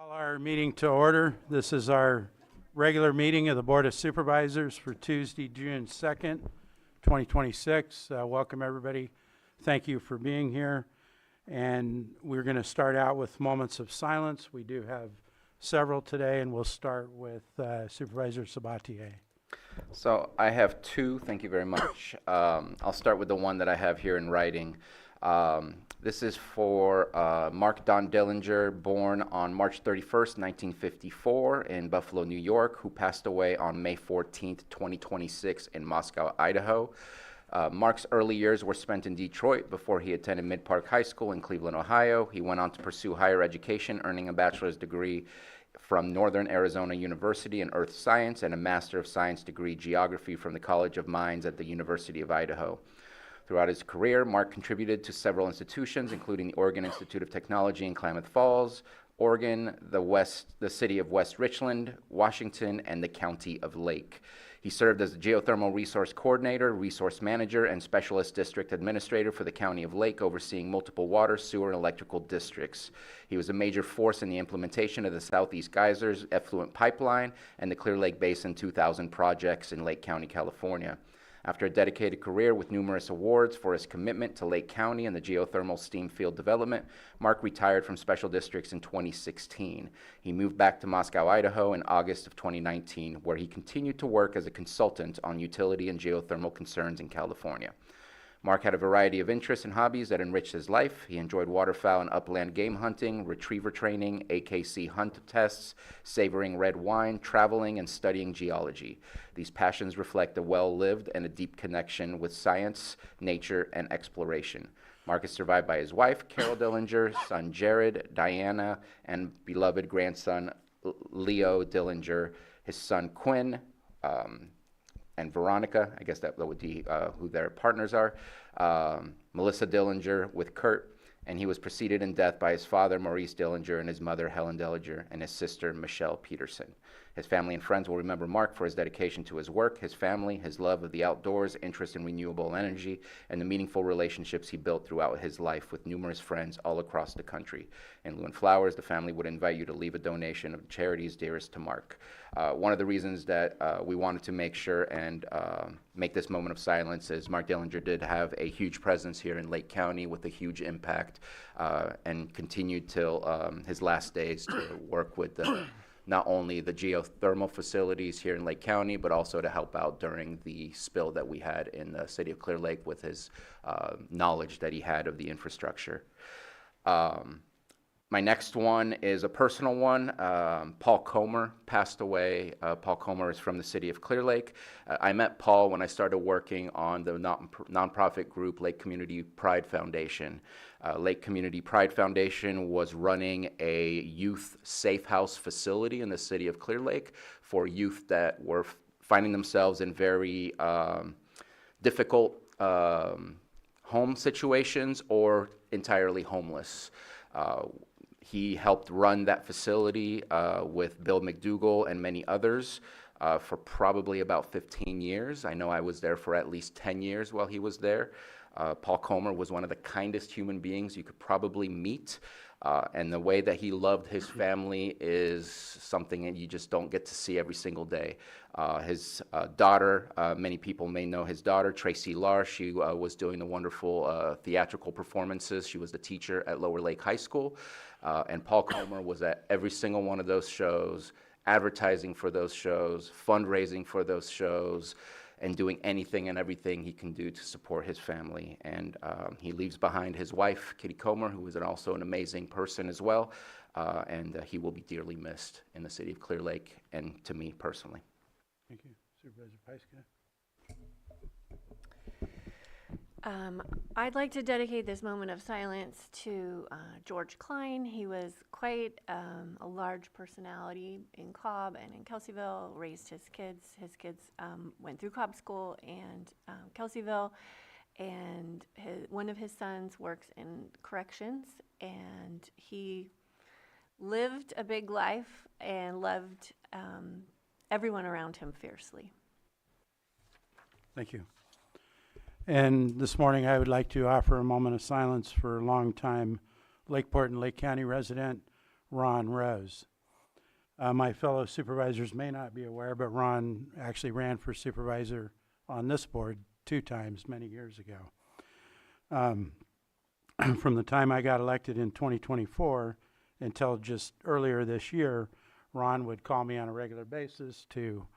Call our meeting to order. This is our regular meeting of the Board of Supervisors for Tuesday, June 2nd, 2026. Welcome, everybody. Thank you for being here. And we're going to start out with moments of silence. We do have several today, and we'll start with Supervisor Sabatier. So I have two, thank you very much. I'll start with the one that I have here in writing. This is for Mark Don Dillinger, born on March 31st, 1954 in Buffalo, New York, who passed away on May 14th, 2026 in Moscow, Idaho. Mark's early years were spent in Detroit before he attended Mid-Park High School in Cleveland, Ohio. He went on to pursue higher education, earning a bachelor's degree from Northern Arizona University in Earth Science and a Master of Science degree Geography from the College of Mines at the University of Idaho. Throughout his career, Mark contributed to several institutions, including the Oregon Institute of Technology in Klamath Falls, Oregon, the city of West Richland, Washington, and the county of Lake. He served as the Geothermal Resource Coordinator, Resource Manager, and Specialist District Administrator for the County of Lake, overseeing multiple water, sewer, and electrical districts. He was a major force in the implementation of the Southeast Geysers Effluent Pipeline and the Clear Lake Basin 2000 projects in Lake County, California. After a dedicated career with numerous awards for his commitment to Lake County and the geothermal steam field development, Mark retired from special districts in 2016. He moved back to Moscow, Idaho in August of 2019, where he continued to work as a consultant on utility and geothermal concerns in California. Mark had a variety of interests and hobbies that enriched his life. He enjoyed waterfowl and upland game hunting, retriever training, AKC hunt tests, savoring red wine, traveling, and studying geology. These passions reflect a well-lived and a deep connection with science, nature, and exploration. Mark is survived by his wife, Carol Dillinger, son Jared, Diana, and beloved grandson, Leo Dillinger, his son Quinn, and Veronica, I guess that would be who their partners are, Melissa Dillinger with Kurt, and he was preceded in death by his father, Maurice Dillinger, and his mother, Helen Dillinger, and his sister, Michelle Peterson. His family and friends will remember Mark for his dedication to his work, his family, his love of the outdoors, interest in renewable energy, and the meaningful relationships he built throughout his life with numerous friends all across the country. In lieu of flowers, the family would invite you to leave a donation of charities dearest to Mark. One of the reasons that we wanted to make sure and make this moment of silence is Mark Dillinger did have a huge presence here in Lake County with a huge impact and continued till his last days to work with not only the geothermal facilities here in Lake County, but also to help out during the spill that we had in the city of Clear Lake with his knowledge that he had of the infrastructure. My next one is a personal one. Paul Comer passed away. Paul Comer is from the city of Clear Lake. I met Paul when I started working on the nonprofit group Lake Community Pride Foundation. Lake Community Pride Foundation was running a youth safe house facility in the city of Clear Lake for youth that were finding themselves in very difficult home situations or entirely homeless. He helped run that facility with Bill McDougall and many others for probably about 15 years. I know I was there for at least 10 years while he was there. Paul Comer was one of the kindest human beings you could probably meet. And the way that he loved his family is something that you just don't get to see every single day. His daughter, many people may know his daughter, Tracy Larr. She was doing the wonderful theatrical performances. She was the teacher at Lower Lake High School. And Paul Comer was at every single one of those shows, advertising for those shows, fundraising for those shows, and doing anything and everything he can do to support his family. And he leaves behind his wife, Kitty Comer, who is also an amazing person as well, and he will be dearly missed in the city of Clear Lake and to me personally. Thank you. Supervisor Pyska. I'd like to dedicate this moment of silence to George Klein. He was quite a large personality in Cobb and in Kelseyville, raised his kids. His kids went through Cobb School and Kelseyville, and one of his sons works in corrections, and he lived a big life and loved everyone around him fiercely. Thank you. And this morning I would like to offer a moment of silence for longtime Lakeport and Lake County resident Ron Rose. My fellow supervisors may not be aware, but Ron actually ran for supervisor on this board 2 times many years ago. From the time I got elected in 2024 until just earlier this year, Ron would call me on a regular basis to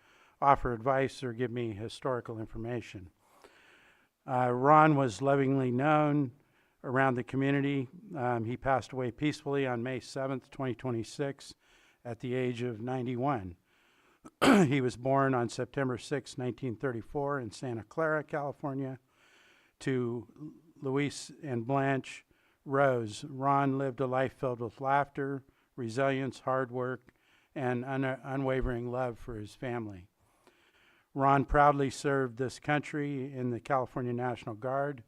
offer advice or give me historical information. Ron was lovingly known around the community. He passed away peacefully on May 7th, 2026 at the age of 91. He was born on September 6, 1934 in Santa Clara, California, to Luis and Blanche Rose. Ron lived a life filled with laughter, resilience, hard work, and unwavering love for his family. Ron proudly served this country in the California National Guard,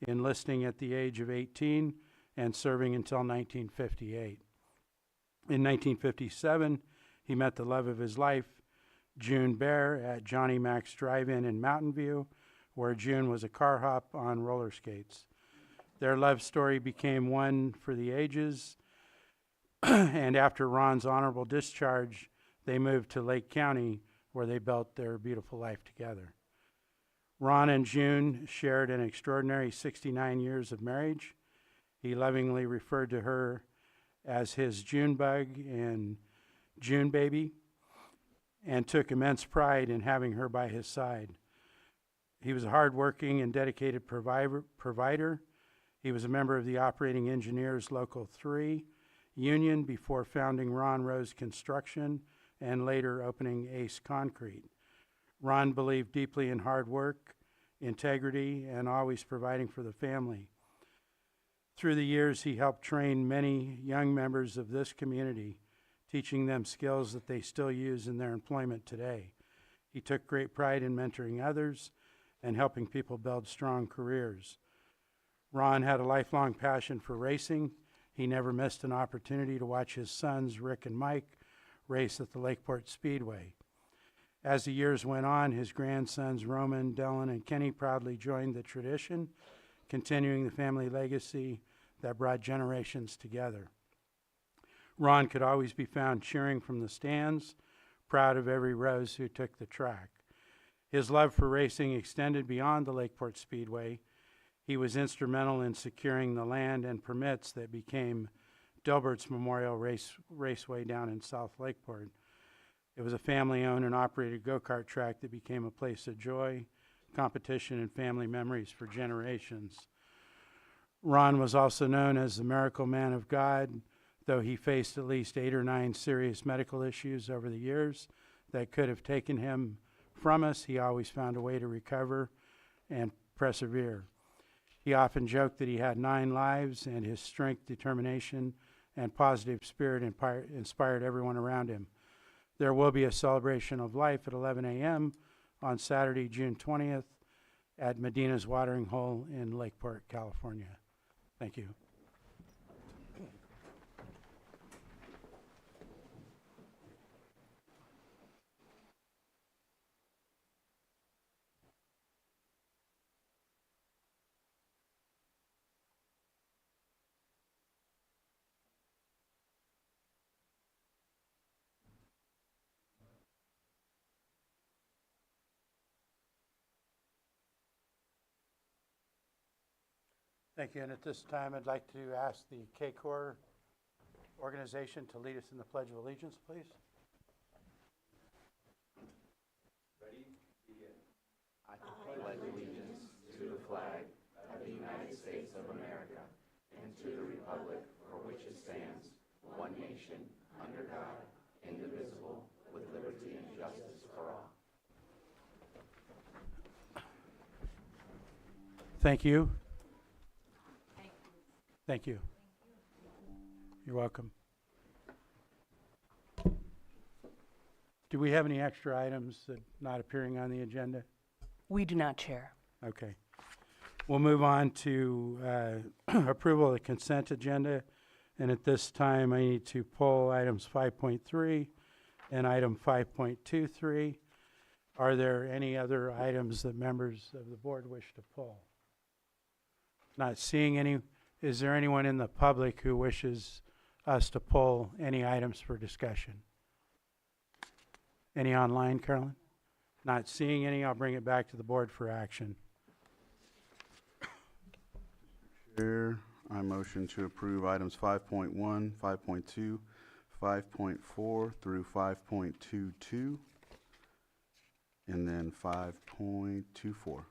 enlisting at the age of 18 and serving until 1958. In 1957, he met the love of his life, June Bear, at Johnny Mac's Drive-In in Mountain View, where June was a car hop on roller skates. Their love story became one for the ages, and after Ron's honorable discharge, they moved to Lake County, where they built their beautiful life together. Ron and June shared an extraordinary 69 years of marriage. He lovingly referred to her as his June bug and June baby, and took immense pride in having her by his side. He was a hardworking and dedicated provider. He was a member of the Operating Engineers Local 3 union before founding Ron Rose Construction and later opening Ace Concrete. Ron believed deeply in hard work, integrity, and always providing for the family. Through the years, he helped train many young members of this community, teaching them skills that they still use in their employment today. He took great pride in mentoring others and helping people build strong careers. Ron had a lifelong passion for racing. He never missed an opportunity to watch his sons, Rick and Mike, race at the Lakeport Speedway. As the years went on, his grandsons, Roman, Dylan, and Kenny, proudly joined the tradition, continuing the family legacy that brought generations together. Ron could always be found cheering from the stands, proud of every Rose who took the track. His love for racing extended beyond the Lakeport Speedway. He was instrumental in securing the land and permits that became Dilbert's Memorial Raceway down in South Lakeport. It was a family-owned and operated go-kart track that became a place of joy, competition, and family memories for generations. Ron was also known as the Miracle Man of God, though he faced at least 8 or 9 serious medical issues over the years that could have taken him from us. He always found a way to recover and persevere. He often joked that he had 9 lives, and his strength, determination, and positive spirit inspired everyone around him. There will be a celebration of life at 11 a.m. on Saturday, June 20th at Medina's Watering Hole in Lakeport, California. Thank you. Thank you. And at this time, I'd like to ask the K-Corps organization to lead us in the Pledge of Allegiance, please. Ready? Begin. I pledge allegiance to the flag of the United States of America and to the republic for which it stands, one nation, under God, indivisible, with liberty and justice for all. Thank you. Thank you. You're welcome. Do we have any extra items that not appearing on the agenda? We do not, Chair. Okay. We'll move on to approval of the consent agenda. And at this time, I need to pull items 5.3 and item 5.23. Are there any other items that members of the board wish to pull? Not seeing any. Is there anyone in the public who wishes us to pull any items for discussion? Any online, Carolyn? Not seeing any, I'll bring it back to the board for action. Chair, I motion to approve items 5.1, 5.2, 5.4 through 5.22, and then 5.24.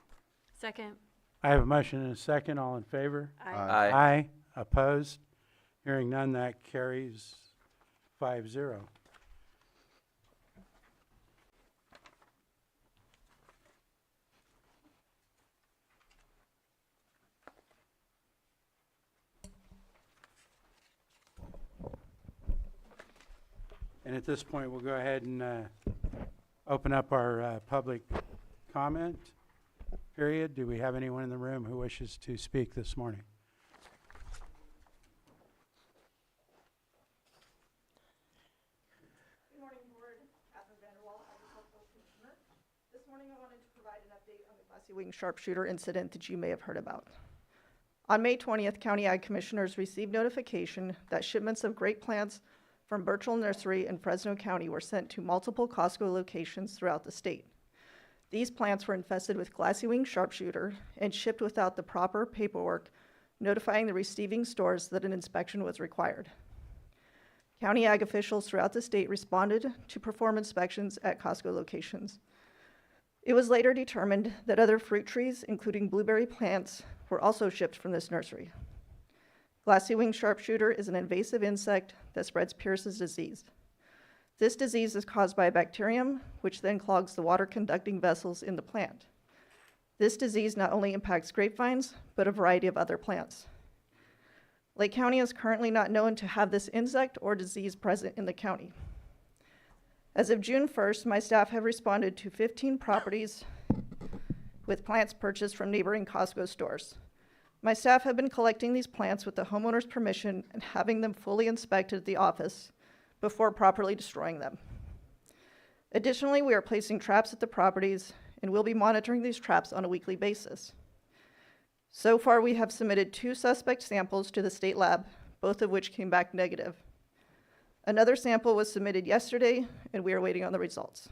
Second. I have a motion and a second. All in favor? Aye. Aye. Opposed? Hearing none, that carries 5-0. And at this point, we'll go ahead and open up our public comment period. Do we have anyone in the room who wishes to speak this morning? Good morning, Board. Catherine Vanderwall, Agricultural Commissioner. This morning I wanted to provide an update on the glassy wing sharpshooter incident that you may have heard about. On May 20th, County Ag Commissioners received notification that shipments of grape plants from Birchall Nursery in Fresno County were sent to multiple Costco locations throughout the state. These plants were infested with glassy wing sharpshooter and shipped without the proper paperwork notifying the receiving stores that an inspection was required. County ag officials throughout the state responded to perform inspections at Costco locations. It was later determined that other fruit trees, including blueberry plants, were also shipped from this nursery. Glassy wing sharpshooter is an invasive insect that spreads Pierce's disease. This disease is caused by a bacterium, which then clogs the water-conducting vessels in the plant. This disease not only impacts grapevines, but a variety of other plants. Lake County is currently not known to have this insect or disease present in the county. As of June 1st, my staff have responded to 15 properties with plants purchased from neighboring Costco stores. My staff have been collecting these plants with the homeowner's permission and having them fully inspected at the office before properly destroying them. Additionally, we are placing traps at the properties and will be monitoring these traps on a weekly basis. So far, we have submitted 2 suspect samples to the state lab, both of which came back negative. Another sample was submitted yesterday, and we are waiting on the results.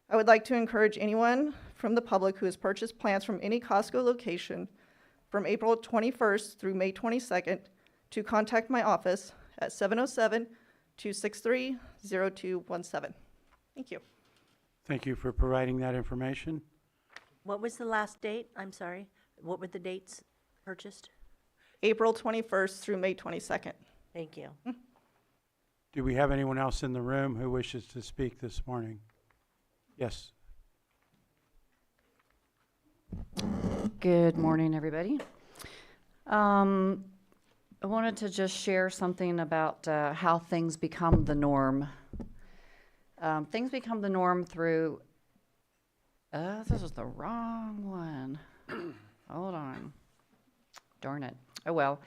I would like to encourage anyone from the public who has purchased plants from any Costco location from April 21st through May 22nd to contact my office at 707-263-0217. Thank you. Thank you for providing that information. What was the last date? I'm sorry. What were the dates purchased? April 21st through May 22nd. Thank you. Do we have anyone else in the room who wishes to speak this morning? Yes. Good morning, everybody. I wanted to just share something about how things become the norm. Things become the norm through, this is the wrong one. Hold on. Darn it. Oh, well.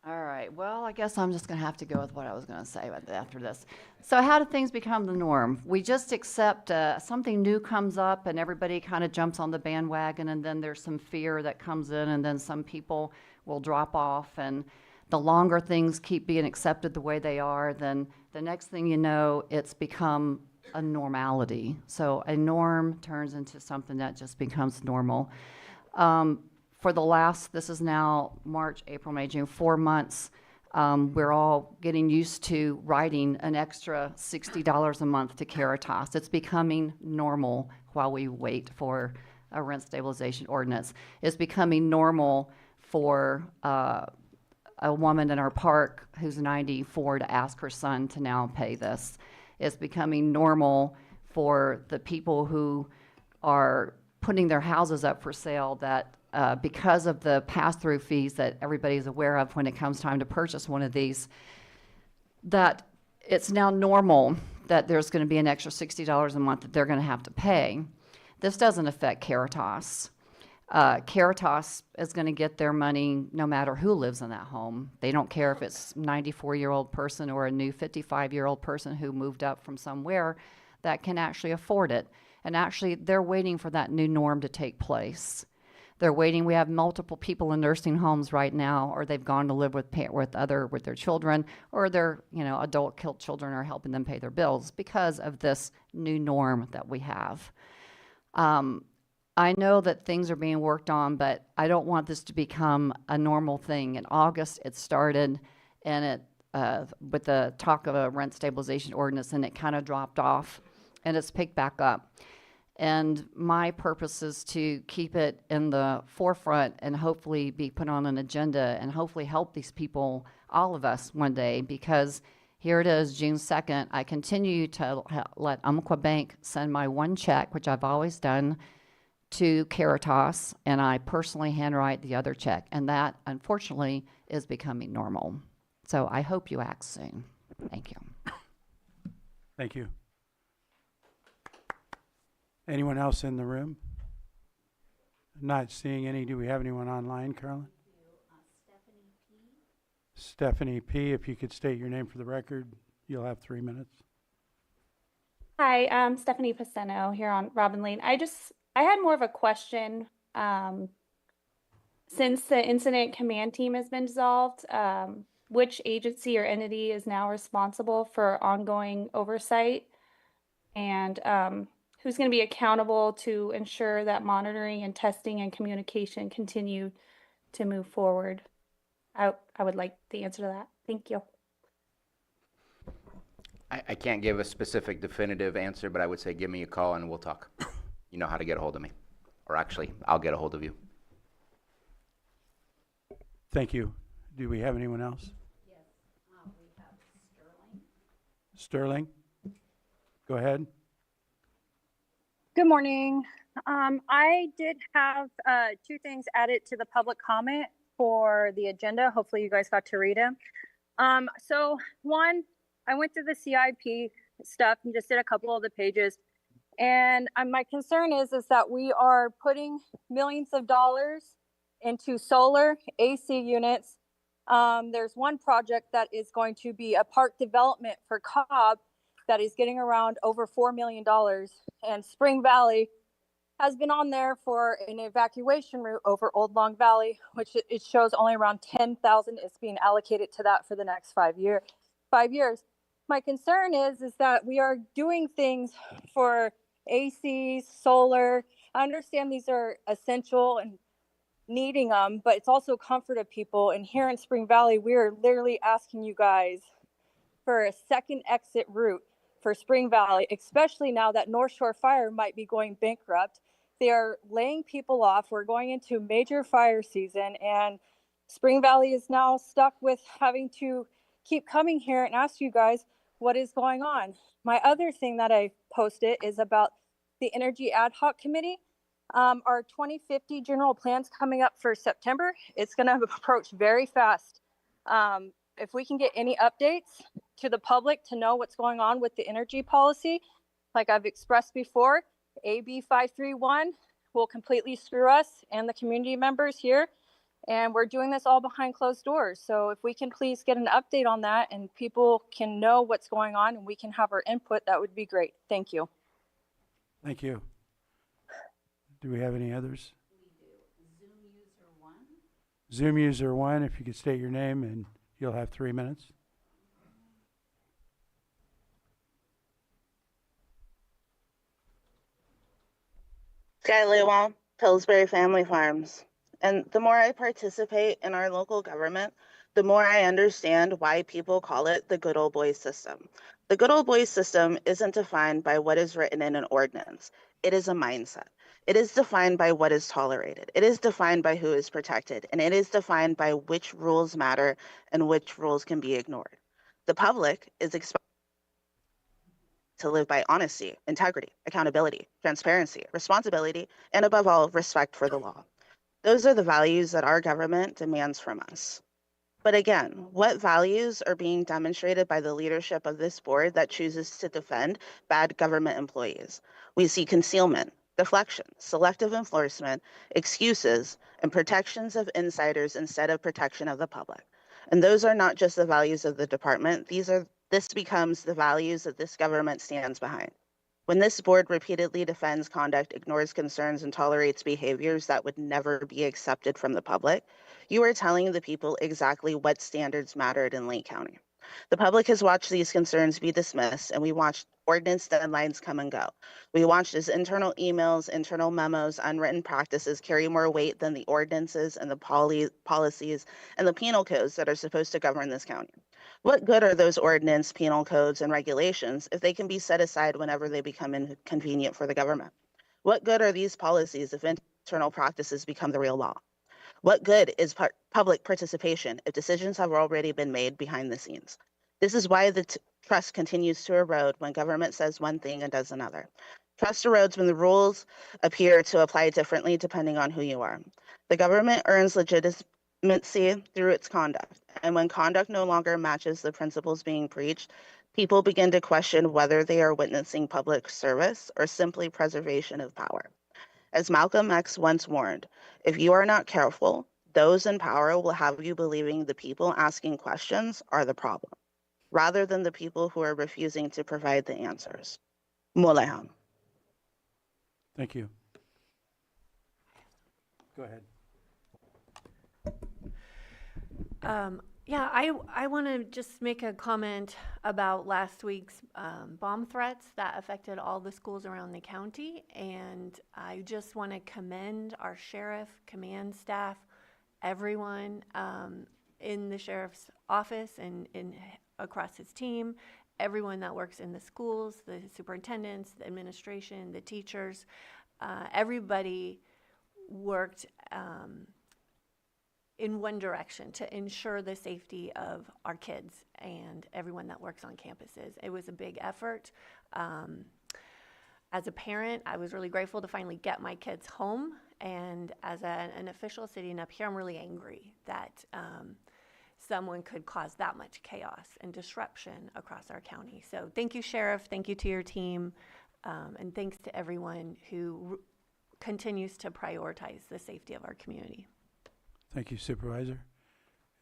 All right, well, I guess I'm just going to have to go with what I was going to say after this. So how do things become the norm? We just accept something new comes up and everybody kind of jumps on the bandwagon, and then there's some fear that comes in, and then some people will drop off, and the longer things keep being accepted the way they are, then the next thing you know, it's become a normality. So a norm turns into something that just becomes normal. For the last, this is now March, April, May, June, 4 months, we're all getting used to writing an extra $60 a month to Caritas. It's becoming normal while we wait for a rent stabilization ordinance. It's becoming normal for a woman in our park who's 94 to ask her son to now pay this. It's becoming normal for the people who are putting their houses up for sale that because of the pass-through fees that everybody's aware of when it comes time to purchase one of these, that it's now normal that there's going to be an extra $60 a month that they're going to have to pay. This doesn't affect Caritas. Caritas is going to get their money no matter who lives in that home. They don't care if it's a 94-year-old person or a new 55-year-old person who moved up from somewhere that can actually afford it. And actually, they're waiting for that new norm to take place. They're waiting. We have multiple people in nursing homes right now, or they've gone to live with with their children, or their adult children are helping them pay their bills because of this new norm that we have. I know that things are being worked on, but I don't want this to become a normal thing. In August, it started, and it with the talk of a rent stabilization ordinance, and it kind of dropped off, and it's picked back up. And my purpose is to keep it in the forefront and hopefully be put on an agenda and hopefully help these people, all of us, one day, because here it is, June 2nd. I continue to let Umpqua Bank send my one check, which I've always done, to Caritas, and I personally handwrite the other check. And that, unfortunately, is becoming normal. So I hope you act soon. Thank you. Thank you. Anyone else in the room? Not seeing any. Do we have anyone online, Carolyn? Stephanie P., if you could state your name for the record, you'll have 3 minutes. Hi, I'm Stephanie Paceno here on Robin Lane. I had more of a question. Since the incident command team has been dissolved, which agency or entity is now responsible for ongoing oversight? And who's going to be accountable to ensure that monitoring and testing and communication continue to move forward? I would like the answer to that. Thank you. I can't give a specific definitive answer, but I would say give me a call and we'll talk. You know how to get a hold of me. Or actually, I'll get a hold of you. Thank you. Do we have anyone else? Yes, we have Sterling. Sterling? Go ahead. Good morning. I did have two things added to the public comment for the agenda. Hopefully you guys got to read them. So one, I went through the CIP stuff and just did a couple of the pages. And my concern is that we are putting millions of dollars into solar AC units. There's one project that is going to be a park development for Cobb that is getting around over $4 million. And Spring Valley has been on there for an evacuation route over Old Long Valley, which it shows only around 10,000 is being allocated to that for the next 5 years. My concern is that we are doing things for AC, solar. I understand these are essential and needing them, but it's also comfort of people. And here in Spring Valley, we are literally asking you guys for a second exit route for Spring Valley, especially now that North Shore Fire might be going bankrupt. They are laying people off. We're going into major fire season, and Spring Valley is now stuck with having to keep coming here and ask you guys what is going on. My other thing that I posted is about the Energy Ad Hoc Committee. Our 2050 general plan's coming up for September. It's going to approach very fast. If we can get any updates to the public to know what's going on with the energy policy, like I've expressed before, AB 531 will completely screw us and the community members here. And we're doing this all behind closed doors. So if we can please get an update on that and people can know what's going on and we can have our input, that would be great. Thank you. Thank you. Do we have any others? We do. Zoom user 1. Zoom user 1, if you could state your name, and you'll have 3 minutes. Skylar Wall, Pillsbury Family Farms. And the more I participate in our local government, the more I understand why people call it the good old boys system. The good old boys system isn't defined by what is written in an ordinance. It is a mindset. It is defined by what is tolerated. It is defined by who is protected. And it is defined by which rules matter and which rules can be ignored. The public is expected to live by honesty, integrity, accountability, transparency, responsibility, and above all, respect for the law. Those are the values that our government demands from us. But again, what values are being demonstrated by the leadership of this board that chooses to defend bad government employees? We see concealment, deflection, selective enforcement, excuses, and protections of insiders instead of protection of the public. And those are not just the values of the department. This becomes the values that this government stands behind. When this board repeatedly defends conduct, ignores concerns, and tolerates behaviors that would never be accepted from the public, you are telling the people exactly what standards mattered in Lake County. The public has watched these concerns be dismissed, and we watched ordinance deadlines come and go. We watched as internal emails, internal memos, unwritten practices carry more weight than the ordinances and the policies and the penal codes that are supposed to govern this county. What good are those ordinance, penal codes, and regulations if they can be set aside whenever they become inconvenient for the government? What good are these policies if internal practices become the real law? What good is public participation if decisions have already been made behind the scenes? This is why the trust continues to erode when government says one thing and does another. Trust erodes when the rules appear to apply differently depending on who you are. The government earns legitimacy through its conduct, and when conduct no longer matches the principles being preached, people begin to question whether they are witnessing public service or simply preservation of power. As Malcolm X once warned, if you are not careful, those in power will have you believing the people asking questions are the problem, rather than the people who are refusing to provide the answers. Muleham. Thank you. Go ahead. Yeah, I want to just make a comment about last week's bomb threats that affected all the schools around the county. And I just want to commend our sheriff, command staff, everyone in the sheriff's office and across his team, everyone that works in the schools, the superintendents, the administration, the teachers. Everybody worked in one direction to ensure the safety of our kids and everyone that works on campuses. It was a big effort. As a parent, I was really grateful to finally get my kids home. And as an official sitting up here, I'm really angry that someone could cause that much chaos and disruption across our county. So thank you, Sheriff. Thank you to your team. And thanks to everyone who continues to prioritize the safety of our community. Thank you, Supervisor.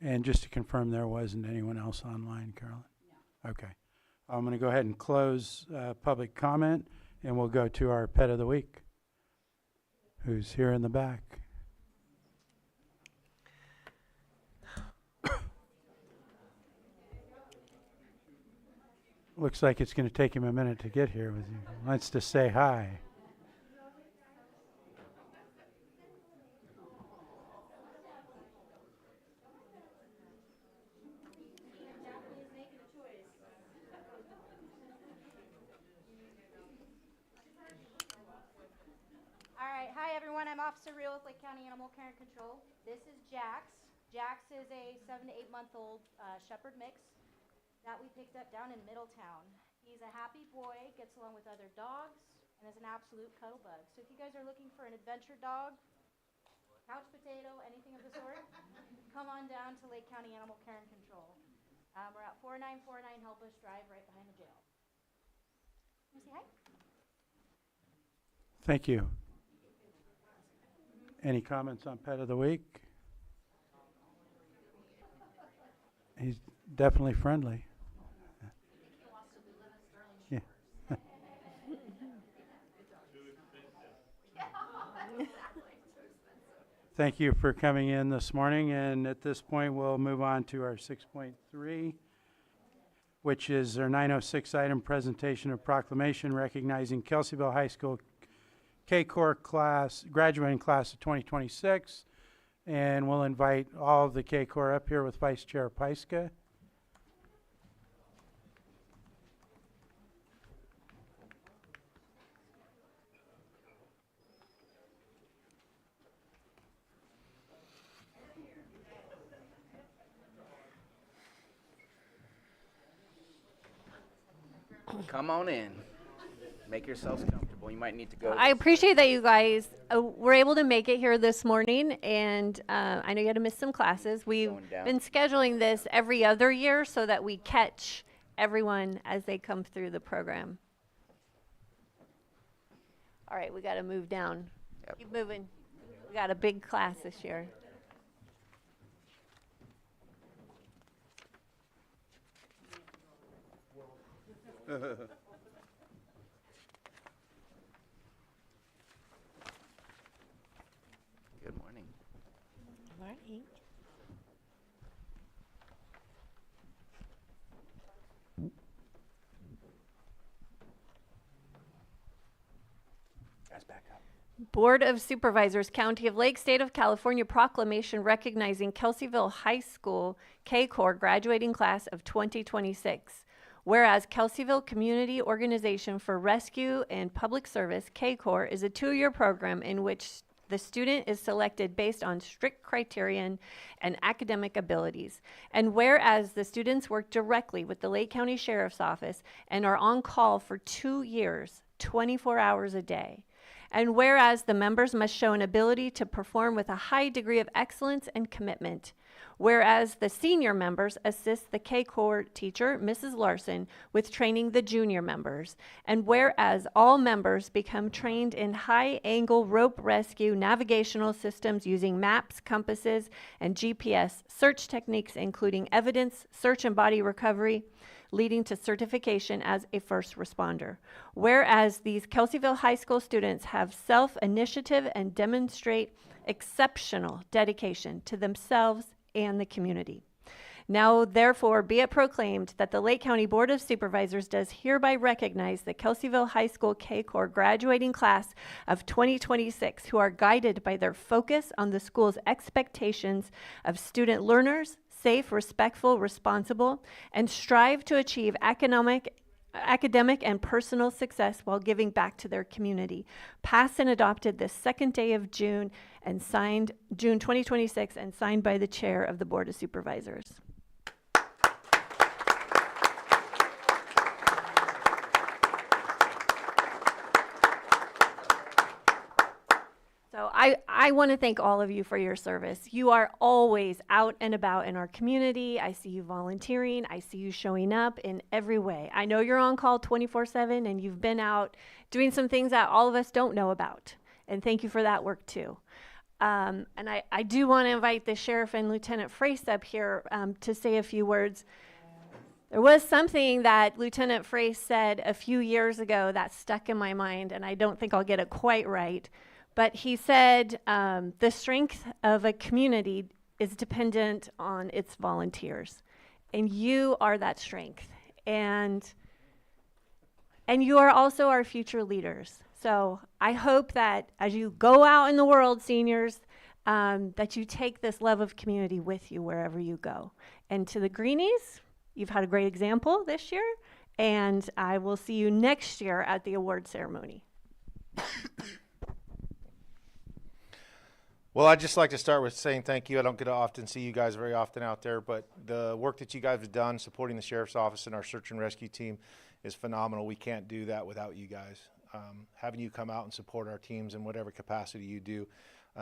And just to confirm, there wasn't anyone else online, Carolyn? No. Okay. I'm going to go ahead and close public comment, and we'll go to our pet of the week, who's here in the back. Looks like it's going to take him a minute to get here with you. Wants to say hi. All right, hi everyone. I'm Officer Real with Lake County Animal Care and Control. This is Jax. Jax is a 7 to 8 month old shepherd mix that we picked up down in Middletown. He's a happy boy, gets along with other dogs, and is an absolute cuddle bug. So if you guys are looking for an adventure dog, couch potato, anything of the sort, come on down to Lake County Animal Care and Control. We're at 4949 Help Us Drive right behind the jail. Can you say hi? Thank you. Any comments on pet of the week? He's definitely friendly. Yeah. Thank you for coming in this morning, and at this point we'll move on to our 6.3, which is our 906 item, presentation of proclamation recognizing Kelseyville High School K-Corps class, graduating class of 2026, and we'll invite all of the K-Corps up here with Vice Chair Pyska. Come on in. Make yourselves comfortable. You might need to go. I appreciate that you guys were able to make it here this morning, and I know you had to miss some classes. We've been scheduling this every other year so that we catch everyone as they come through the program. All right, we got to move down. Yep. Keep moving. We got a big class this year. right. Board of Supervisors, County of Lake, State of California proclamation recognizing Kelseyville High School K-Corps graduating class of 2026. Whereas Kelseyville Community Organization for Rescue and Public Service, K-Corps, is a 2-year program in which the student is selected based on strict criterion and academic abilities. And whereas the students work directly with the Lake County Sheriff's Office and are on call for 2 years, 24 hours a day. And whereas the members must show an ability to perform with a high degree of excellence and commitment. Whereas the senior members assist the K-Corps teacher, Mrs. Larson, with training the junior members. And whereas all members become trained in high-angle rope rescue navigational systems using maps, compasses, and GPS search techniques, including evidence, search and body recovery, leading to certification as a first responder. Whereas these Kelseyville High School students have self-initiative and demonstrate exceptional dedication to themselves and the community. Now, therefore, be it proclaimed that the Lake County Board of Supervisors does hereby recognize the Kelseyville High School K-Corps graduating class of 2026 who are guided by their focus on the school's expectations of student learners, safe, respectful, responsible, and strive to achieve academic and personal success while giving back to their community. Passed and adopted this second day of June and signed June 2026 and signed by the chair of the Board of Supervisors. So I want to thank all of you for your service. You are always out and about in our community. I see you volunteering. I see you showing up in every way. I know you're on call 24/7 and you've been out doing some things that all of us don't know about. And thank you for that work too. And I do want to invite the Sheriff and Lieutenant Frace up here to say a few words. There was something that Lieutenant Frace said a few years ago that stuck in my mind, and I don't think I'll get it quite right. But he said the strength of a community is dependent on its volunteers. And you are that strength. And you are also our future leaders. So I hope that as you go out in the world, seniors, that you take this love of community with you wherever you go. And to the Greenies, you've had a great example this year. And I will see you next year at the award ceremony. Well, I'd just like to start with saying thank you. I don't get to often see you guys very often out there, but the work that you guys have done supporting the Sheriff's Office and our search and rescue team is phenomenal. We can't do that without you guys. Having you come out and support our teams in whatever capacity you do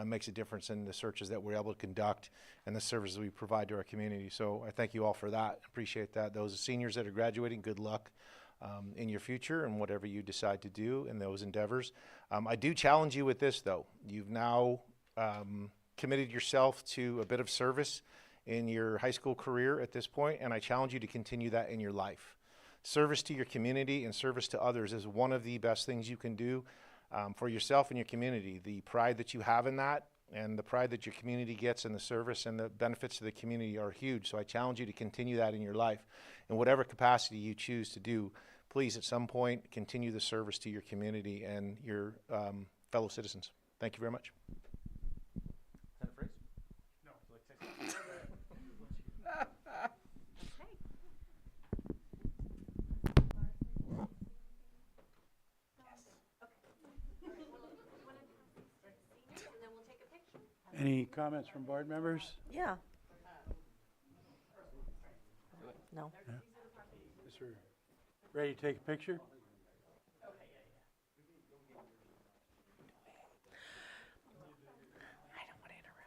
makes a difference in the searches that we're able to conduct and the services we provide to our community. So I thank you all for that. Appreciate that. Those seniors that are graduating, good luck in your future and whatever you decide to do in those endeavors. I do challenge you with this, though. You've now committed yourself to a bit of service in your high school career at this point, and I challenge you to continue that in your life. Service to your community and service to others is one of the best things you can do for yourself and your community. The pride that you have in that and the pride that your community gets in the service and the benefits to the community are huge. So I challenge you to continue that in your life. In whatever capacity you choose to do, please at some point continue the service to your community and your fellow citizens. Thank you very much. Any comments from board members? Yeah. No. Yes, sir. Ready to take a picture? I don't want to interrupt.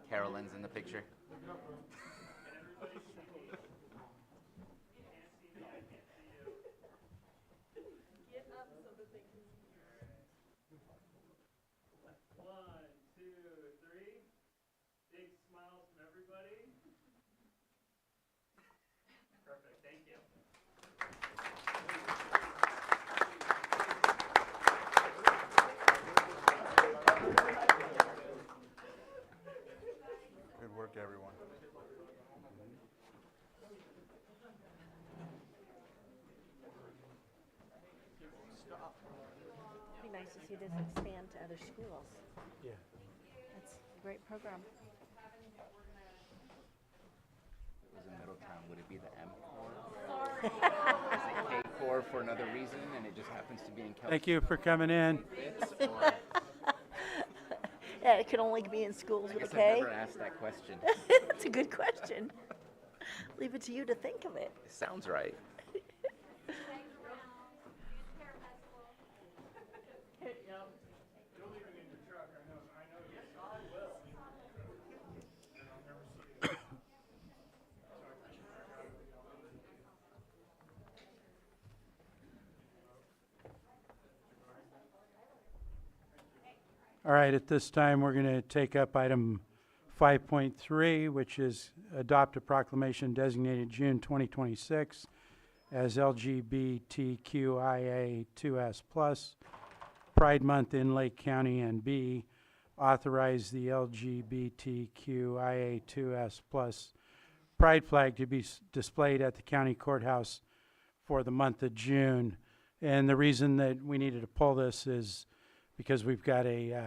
Carolyn's in the picture. Good work, everyone. It'd be nice to see this expand to other schools. Yeah. That's a great program. If it was in Middletown, would it be the M Corps? Is it K Corps for another reason, and it just happens to be in Kelsey? Thank you for coming in. Yeah, it could only be in schools I with a guess I K. never asked that question. It's a good question. Leave it to you to think of it. It sounds right. All right, at this time, we're going to take up item 5.3, which is adopt a proclamation designated June 2026 as LGBTQIA2S+, Pride Month in Lake County, and B, authorize the LGBTQIA2S+ Pride flag to be displayed at the county courthouse for the month of June. And the reason that we needed to pull this is because we've got a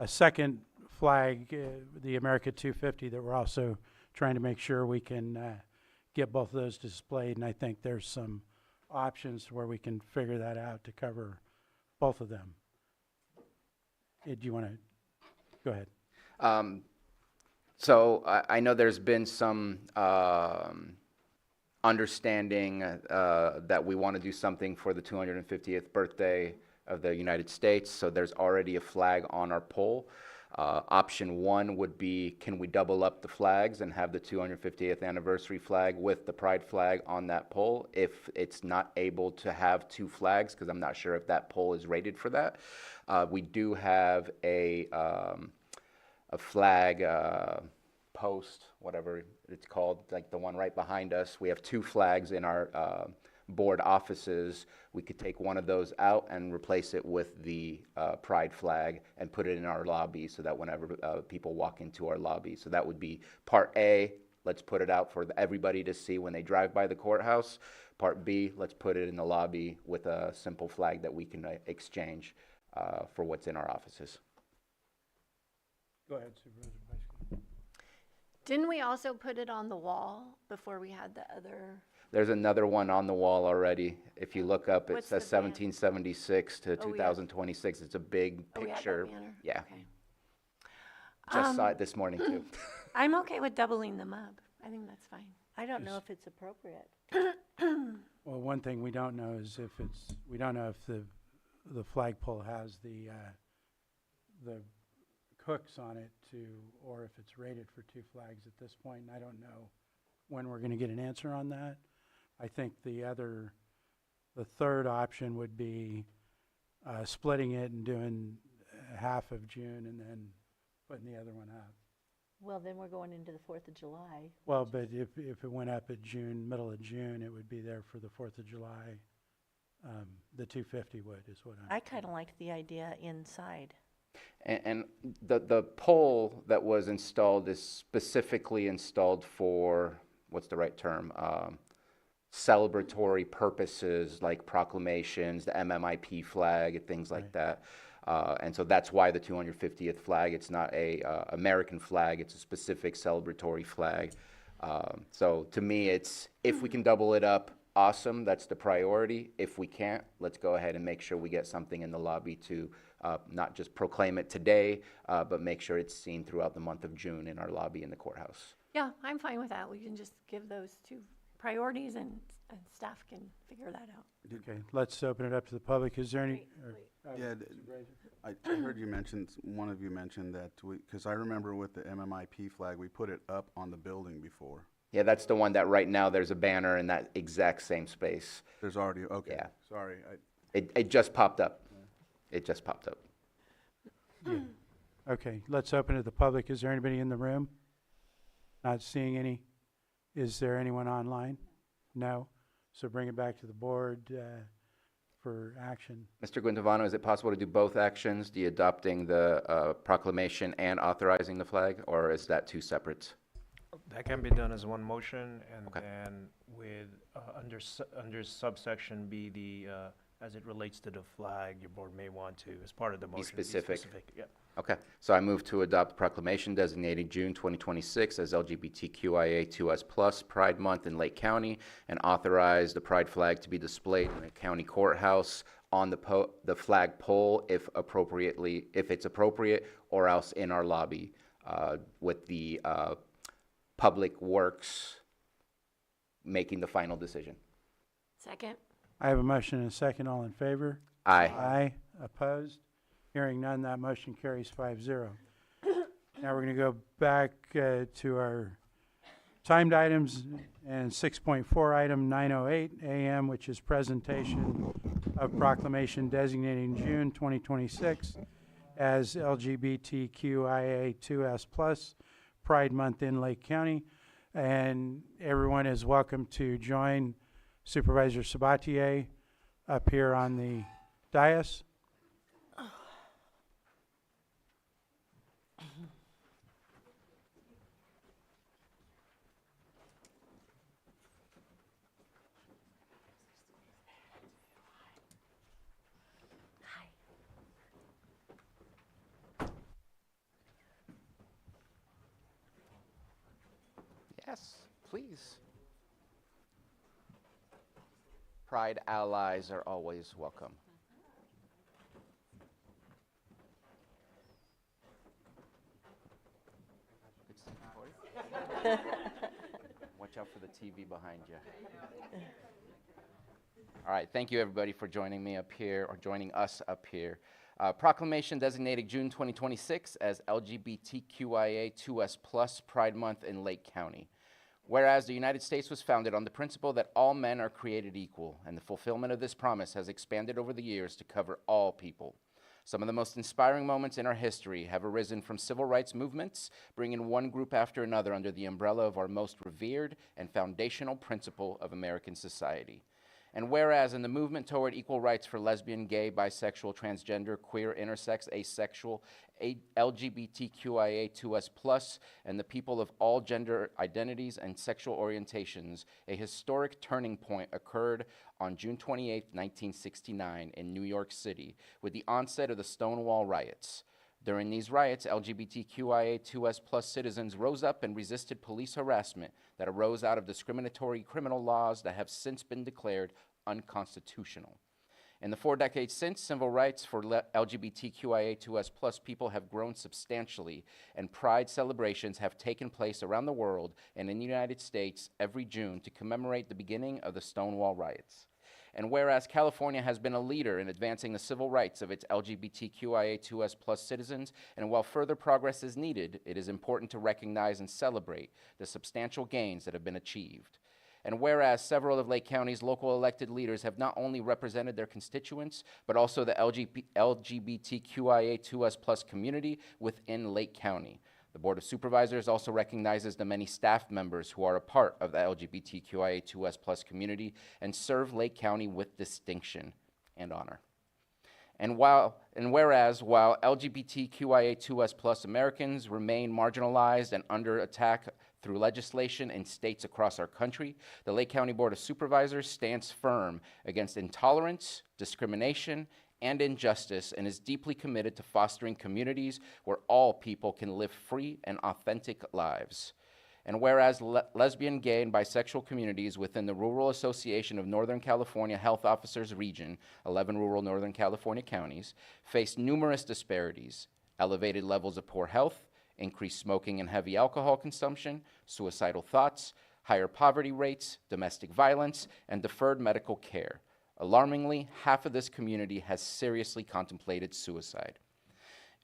second flag, the America 250, that we're also trying to make sure we can get both of those displayed. And I think there's some options where we can figure that out to cover both of them. Do you want to go ahead? So I know there's been some understanding that we want to do something for the 250th birthday of the United States. So there's already a flag on our pole. Option one would be, can we double up the flags and have the 250th anniversary flag with the pride flag on that pole? If it's not able to have two flags, because I'm not sure if that pole is rated for that, we do have a flag post, whatever it's called, like the one right behind us. We have two flags in our board offices. We could take one of those out and replace it with the pride flag and put it in our lobby so that whenever people walk into our lobby. So that would be part A. Let's put it out for everybody to see when they drive by the courthouse. Part B, let's put it in the lobby with a simple flag that we can exchange for what's in our offices. Go ahead, Supervisor Vice. Didn't we also put it on the wall before we had the other? There's another one on the wall already. If you look up, it What's says the banner? 1776 to Oh, yeah. 2026. It's a big Oh, we had that picture. banner? Yeah, Okay. just saw it this morning too. I'm okay with doubling them up. I think that's fine. I don't know if it's appropriate. Well, one thing we don't know is if it's, we don't know if the flagpole has the hooks on it to, or if it's rated for two flags at this point. And I don't know when we're going to get an answer on that. I think the third option would be splitting it and doing half of June and then putting the other one up. Well, then we're going into the 4th of July. Well, but if it went up at June, middle of June, it would be there for the 4th of July. The 250 would, is what I kind of liked the idea inside. And the pole that was installed is specifically installed for, what's the right term? Celebratory purposes like proclamations, the MMIP flag, and things like Right. that. And so that's why the 250th flag, it's not a American flag, it's a specific celebratory flag. So to me, it's, if we can double it up, awesome, that's the priority. If we can't, let's go ahead and make sure we get something in the lobby to not just proclaim it today, but make sure it's seen throughout the month of June in our lobby in the courthouse. Yeah, I'm fine with that. We can just give those two priorities and And staff can figure that out. Okay, let's open it up to the public. Is there any? Yeah, I heard you mention, one of you mentioned that because I remember with the MMIP flag, we put it up on the building before. Yeah, that's the one that right now there's a banner in that exact same space. There's already, okay, Yeah. sorry. It just popped up. It just popped up. Okay, let's open it to the public. Is there anybody in the room? Not seeing any. Is there anyone online? No. So bring it back to the board for action. Mr. Guintavano, is it possible to do both actions, the adopting the proclamation and authorizing the flag, or is that two separate? That can be done as one motion, and Okay. then with, under subsection B, as it relates to the flag, your board may want to, as part of the motion. specific. Yeah. Okay, so I move to adopt proclamation designating June 2026 as LGBTQIA2S+ Pride Month in Lake County, and authorize the pride flag to be displayed in a county courthouse on the flag pole if it's appropriate, or else in our lobby with the Public Works making the final decision. Second? I have a motion and a second. All in favor? Aye. Aye. Opposed? Hearing none, that motion carries 5-0. Now we're going to go back to our timed items, and 6.4 item 9:08 a.m., which is presentation of proclamation designating June 2026 as LGBTQIA2S+ Pride Month in Lake County. And everyone is welcome to join Supervisor Sabatier up here on the dais. Yes, please. Pride allies are always welcome. Good seat, Corey. Watch out for the TV behind you. All right, thank you everybody for joining me up here, or joining us up here. Proclamation designating June 2026 as LGBTQIA2S+ Pride Month in Lake County. Whereas the United States was founded on the principle that all men are created equal, and the fulfillment of this promise has expanded over the years to cover all people. Some of the most inspiring moments in our history have arisen from civil rights movements, bringing one group after another under the umbrella of our most revered and foundational principle of American society. And whereas in the movement toward equal rights for lesbian, gay, bisexual, transgender, queer, intersex, asexual, LGBTQIA2S+, and the people of all gender identities and sexual orientations, a historic turning point occurred on June 28, 1969 in New York City with the onset of the Stonewall riots. During these riots, LGBTQIA2S+ citizens rose up and resisted police harassment that arose out of discriminatory criminal laws that have since been declared unconstitutional. In the 4 decades since, civil rights for LGBTQIA2S+ people have grown substantially, and pride celebrations have taken place around the world and in the United States every June to commemorate the beginning of the Stonewall riots. And whereas California has been a leader in advancing the civil rights of its LGBTQIA2S+ citizens, and while further progress is needed, it is important to recognize and celebrate the substantial gains that have been achieved. And whereas several of Lake County's local elected leaders have not only represented their constituents, but also the LGBTQIA2S+ community within Lake County. The Board of Supervisors also recognizes the many staff members who are a part of the LGBTQIA2S+ community and serve Lake County with distinction and honor. And whereas while LGBTQIA2S+ Americans remain marginalized and under attack through legislation in states across our country, the Lake County Board of Supervisors stands firm against intolerance, discrimination, and injustice, and is deeply committed to fostering communities where all people can live free and authentic lives. And whereas lesbian, gay, and bisexual communities within the Rural Association of Northern California Health Officers Region, 11 rural Northern California counties, face numerous disparities, elevated levels of poor health, increased smoking and heavy alcohol consumption, suicidal thoughts, higher poverty rates, domestic violence, and deferred medical care. Alarmingly, half of this community has seriously contemplated suicide.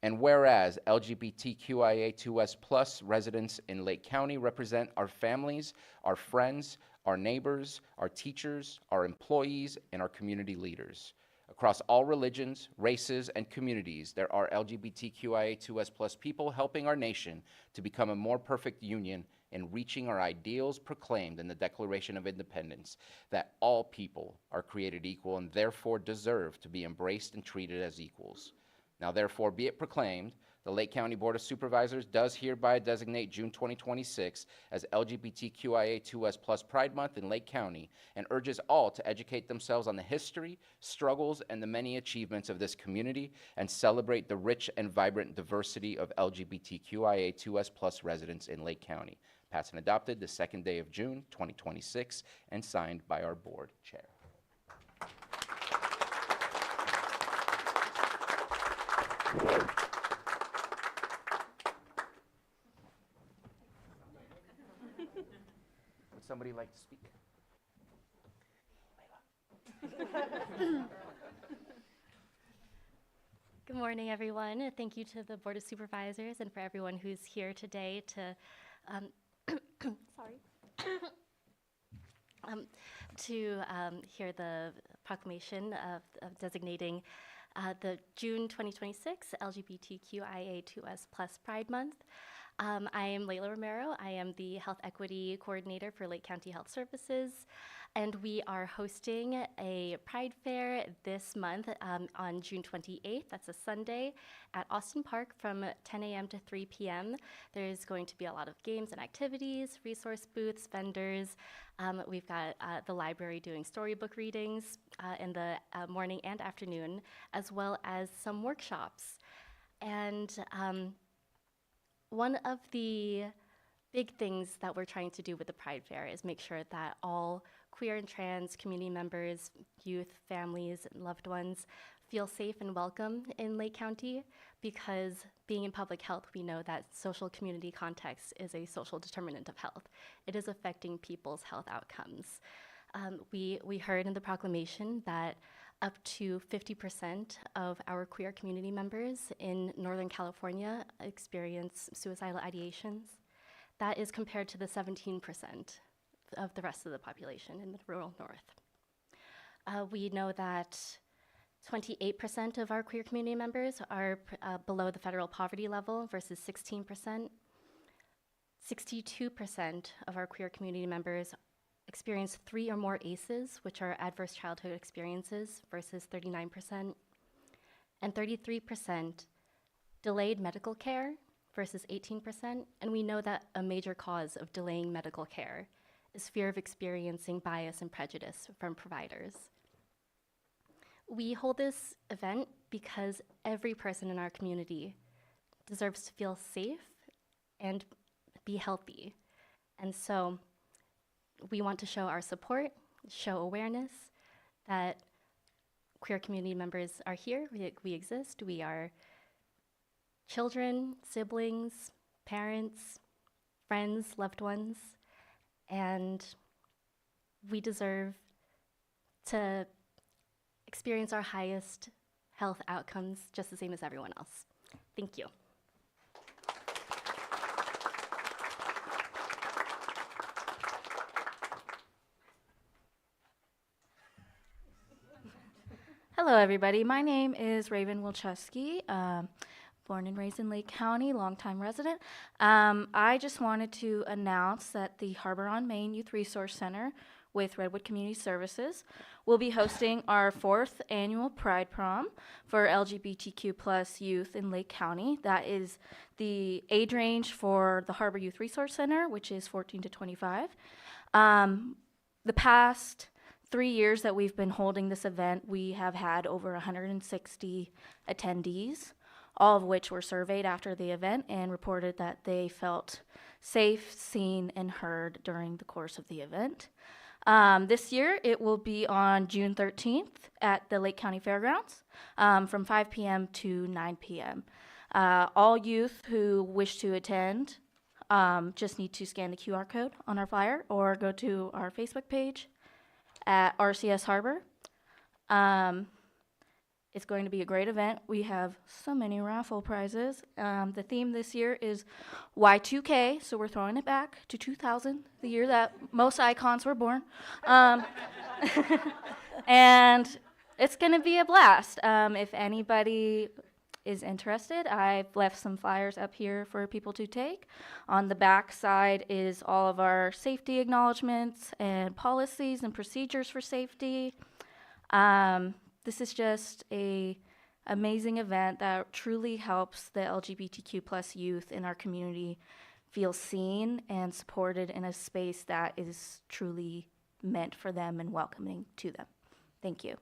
And whereas LGBTQIA2S+ residents in Lake County represent our families, our friends, our neighbors, our teachers, our employees, and our community leaders. Across all religions, races, and communities, there are LGBTQIA2S+ people helping our nation to become a more perfect union in reaching our ideals proclaimed in the Declaration of Independence, that all people are created equal and therefore deserve to be embraced and treated as equals. Now therefore be it proclaimed, the Lake County Board of Supervisors does hereby designate June 2026 as LGBTQIA2S+ Pride Month in Lake County and urges all to educate themselves on the history, struggles, and the many achievements of this community and celebrate the rich and vibrant diversity of LGBTQIA2S+ residents in Lake County. Passed and adopted the second day of June 2026 and signed by our board chair. Would somebody like to speak? Good morning, everyone. Thank you to the Board of Supervisors and for everyone who's here today to, hear the proclamation of designating the June 2026 LGBTQIA2S+ Pride Month. I am Layla Romero. I am the Health Equity Coordinator for Lake County Health Services, and we are hosting a Pride Fair this month on June 28th. That's a Sunday at Austin Park from 10 a.m. to 3 p.m. There's going to be a lot of games and activities, resource booths, vendors. We've got the library doing storybook readings in the morning and afternoon, as well as some workshops. And one of the big things that we're trying to do with the Pride Fair is make sure that all queer and trans community members, youth, families, and loved ones feel safe and welcome in Lake County, because being in public health, we know that social community context is a social determinant of health. It is affecting people's health outcomes. We heard in the proclamation that up to 50% of our queer community members in Northern California experience suicidal ideations. That is compared to the 17% of the rest of the population in the rural north. We know that 28% of our queer community members are below the federal poverty level versus 16%. 62% of our queer community members experience 3 or more ACEs, which are adverse childhood experiences, versus 39%. And 33% delayed medical care versus 18%. And we know that a major cause of delaying medical care is fear of experiencing bias and prejudice from providers. We hold this event because every person in our community deserves to feel safe and be healthy. And so we want to show our support, show awareness that queer community members are here, we exist, we are children, siblings, parents, friends, loved ones, and we deserve to experience our highest health outcomes just the same as everyone else. Thank you. Hello, everybody. My name is Raven Wilczewski, born and raised in Lake County, longtime resident. I just wanted to announce that the Harbor on Main Youth Resource Center with Redwood Community Services will be hosting our 4th annual Pride Prom for LGBTQ+ youth in Lake County. That is the age range for the Harbor Youth Resource Center, which is 14 to 25. The past 3 years that we've been holding this event, we have had over 160 attendees, all of which were surveyed after the event and reported that they felt safe, seen, and heard during the course of the event. This year, it will be on June 13th at the Lake County Fairgrounds from 5 p.m. to 9 p.m. All youth who wish to attend Just need to scan the QR code on our flyer or go to our Facebook page at RCS Harbor. It's going to be a great event. We have so many raffle prizes. The theme this year is Y2K, so we're throwing it back to 2000, the year that most icons were born. And it's going to be a blast. If anybody is interested, I've left some flyers up here for people to take. On the back side is all of our safety acknowledgments and policies and procedures for safety. This is just a amazing event that truly helps the LGBTQ plus youth in our community feel seen and supported in a space that is truly meant for them and welcoming to them. Thank you.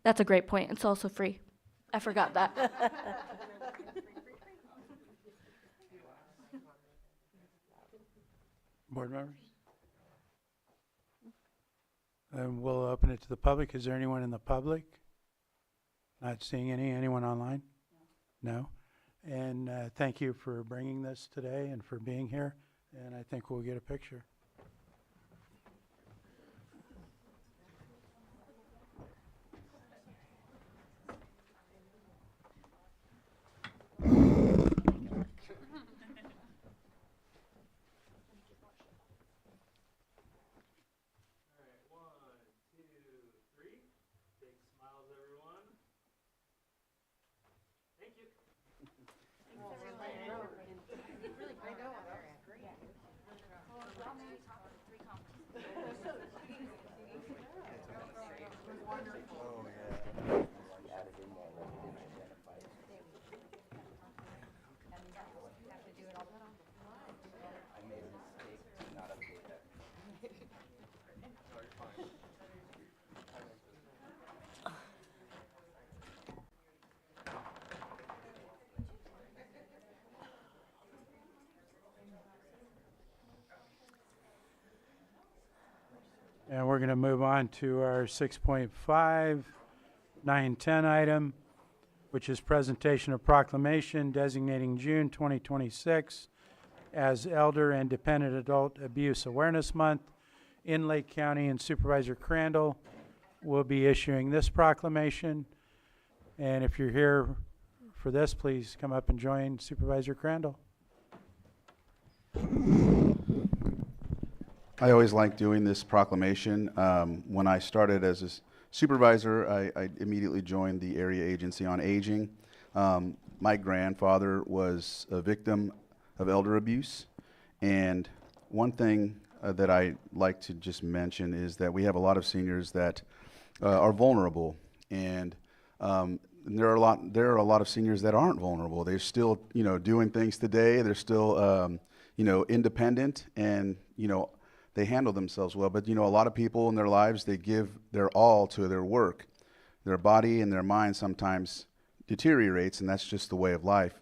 That's a great point. It's also free. I forgot that. Board members? And we'll open it to the public. Is there anyone in the public? Not seeing any. Anyone online? No? And thank you for bringing this today and for being here. And I think we'll get a picture. And we're going to move on to our 6.5, 9, 10 item, which is presentation of proclamation designating June 2026 as Elder and Dependent Adult Abuse Awareness Month in Lake County, and Supervisor Crandall will be issuing this proclamation. And if you're here for this, please come up and join Supervisor Crandall. I always like doing this proclamation. When I started as a supervisor, I immediately joined the Area Agency on Aging. My grandfather was a victim of elder abuse, and one thing that I like to just mention is that we have a lot of seniors that are vulnerable, and there are a lot of seniors that aren't vulnerable. They're still, doing things today. They're still, independent, and they handle themselves well. But a lot of people in their lives, they give their all to their work. Their body and their mind sometimes deteriorates, and that's just the way of life.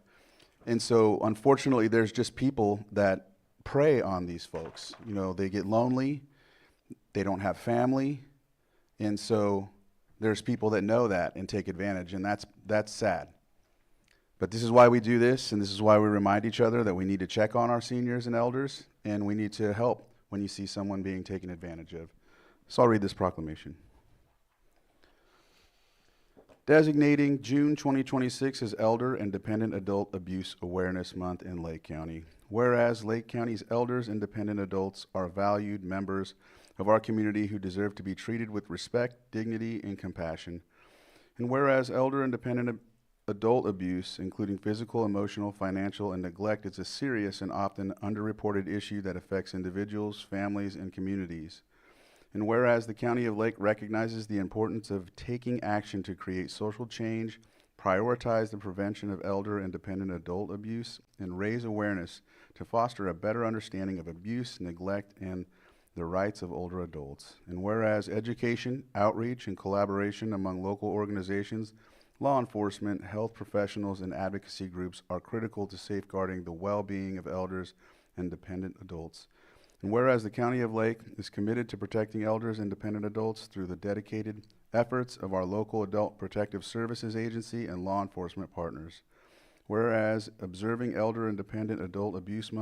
And so, unfortunately, there's just people that prey on these folks. They get lonely, they don't have family, and so there's people that know that and take advantage, and that's sad. But this is why we do this, and this is why we remind each other that we need to check on our seniors and elders, and we need to help when you see someone being taken advantage of. So I'll read this proclamation. Designating June 2026 as Elder and Dependent Adult Abuse Awareness Month in Lake County. Whereas Lake County's elders and dependent adults are valued members of our community who deserve to be treated with respect, dignity, and compassion. And whereas elder and dependent adult abuse, including physical, emotional, financial, and neglect, is a serious and often underreported issue that affects individuals, families, and communities. And whereas the County of Lake recognizes the importance of taking action to create social change, prioritize the prevention of elder and dependent adult abuse, and raise awareness to foster a better understanding of abuse, neglect, and the rights of older adults. And whereas education, outreach, and collaboration among local organizations, law enforcement, health professionals, and advocacy groups are critical to safeguarding the well-being of elders and dependent adults. And whereas the County of Lake is committed to protecting elders and dependent adults through the dedicated efforts of our local Adult Protective Services Agency and law enforcement partners. Whereas observing Elder and Dependent Adult Abuse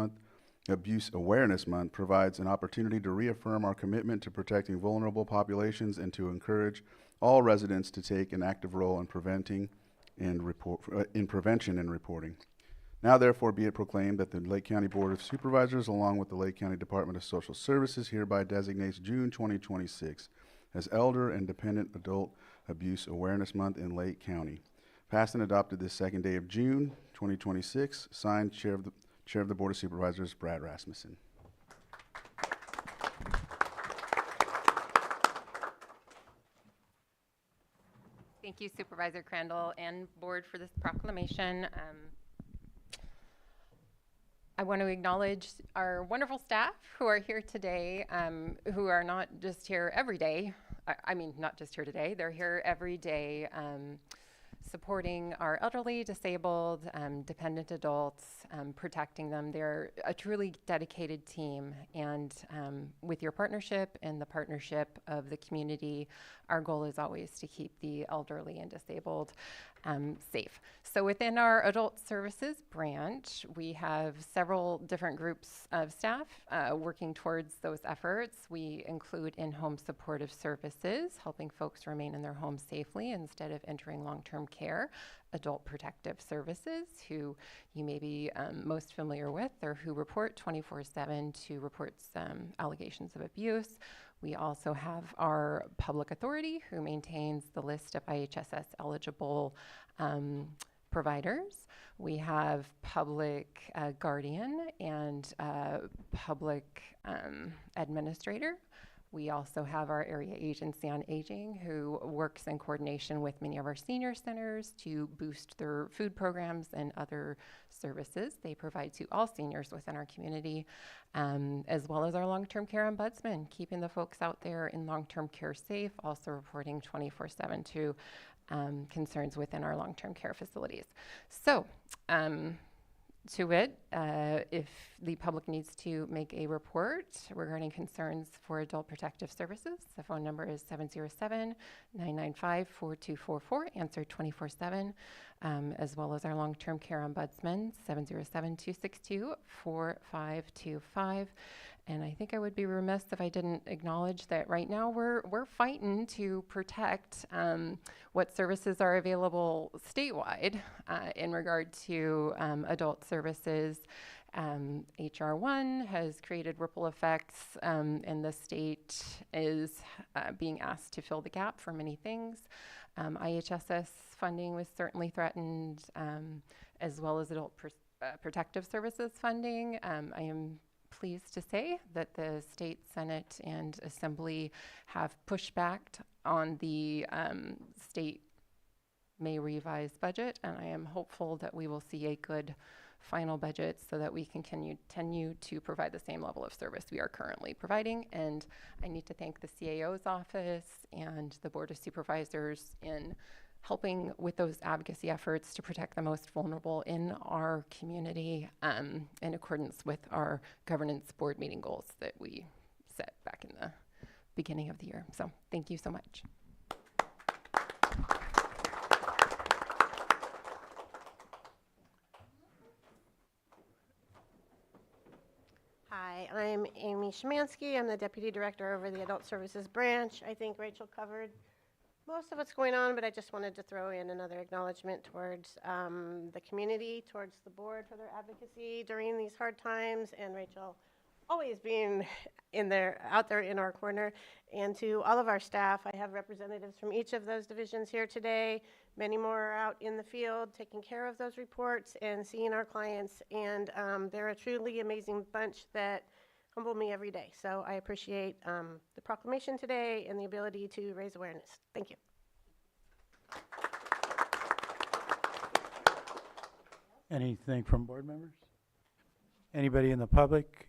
Awareness Month provides an opportunity to reaffirm our commitment to protecting vulnerable populations and to encourage all residents to take an active role in prevention and reporting. Now therefore be it proclaimed that the Lake County Board of Supervisors, along with the Lake County Department of Social Services, hereby designates June 2026 as Elder and Dependent Adult Abuse Awareness Month in Lake County. Passed and adopted this second day of June 2026. Signed, Chair of the Board of Supervisors, Brad Rasmussen. Thank you, Supervisor Crandall and Board, for this proclamation. I want to acknowledge our wonderful staff who are here today, who are not just here every day. I mean, not just here today, they're here every day supporting our elderly, disabled, dependent adults, protecting them. They're a truly dedicated team, and with your partnership and the partnership of the community, our goal is always to keep the elderly and disabled safe. So within our adult services branch, we have several different groups of staff working towards those efforts. We include in-home supportive services, helping folks remain in their homes safely instead of entering long-term care. Adult protective services, who you may be most familiar with, or who report 24/7 to reports allegations of abuse. We also have our public authority, who maintains the list of IHSS eligible providers. We have public guardian and public administrator. We also have our area agency on aging, who works in coordination with many of our senior centers to boost their food programs and other services they provide to all seniors within our community, as well as our long-term care ombudsman, keeping the folks out there in long-term care safe, also reporting 24/7 to concerns within our long-term care facilities. So, to it, if the public needs to make a report regarding concerns for adult protective services, the phone number is 707-995-4244, answered 24/7, as well as our long-term care ombudsman, 707-262-4525. And I think I would be remiss if I didn't acknowledge that right now we're fighting to protect what services are available statewide in regard to adult services. HR 1 has created ripple effects, and the state is being asked to fill the gap for many things. IHSS funding was certainly threatened, as well as adult protective services funding. I am pleased to say that the state Senate and Assembly have pushed back on the state May revised budget, and I am hopeful that we will see a good final budget so that we can continue to provide the same level of service we are currently providing. And I need to thank the CAO's office and the Board of Supervisors in helping with those advocacy efforts to protect the most vulnerable in our community, in accordance with our governance board meeting goals that we set back in the beginning of the year. So thank you so much. Hi, I'm Amy Szymanski. I'm the Deputy Director over the Adult Services Branch. I think Rachel covered most of what's going on, but I just wanted to throw in another acknowledgement towards the community, towards the board for their advocacy during these hard times, and Rachel always being out there in our corner. And to all of our staff, I have representatives from each of those divisions here today. Many more are out in the field taking care of those reports and seeing our clients, and they're a truly amazing bunch that humble me every day. So I appreciate the proclamation today and the ability to raise awareness. Thank you. Anything from board members? Anybody in the public?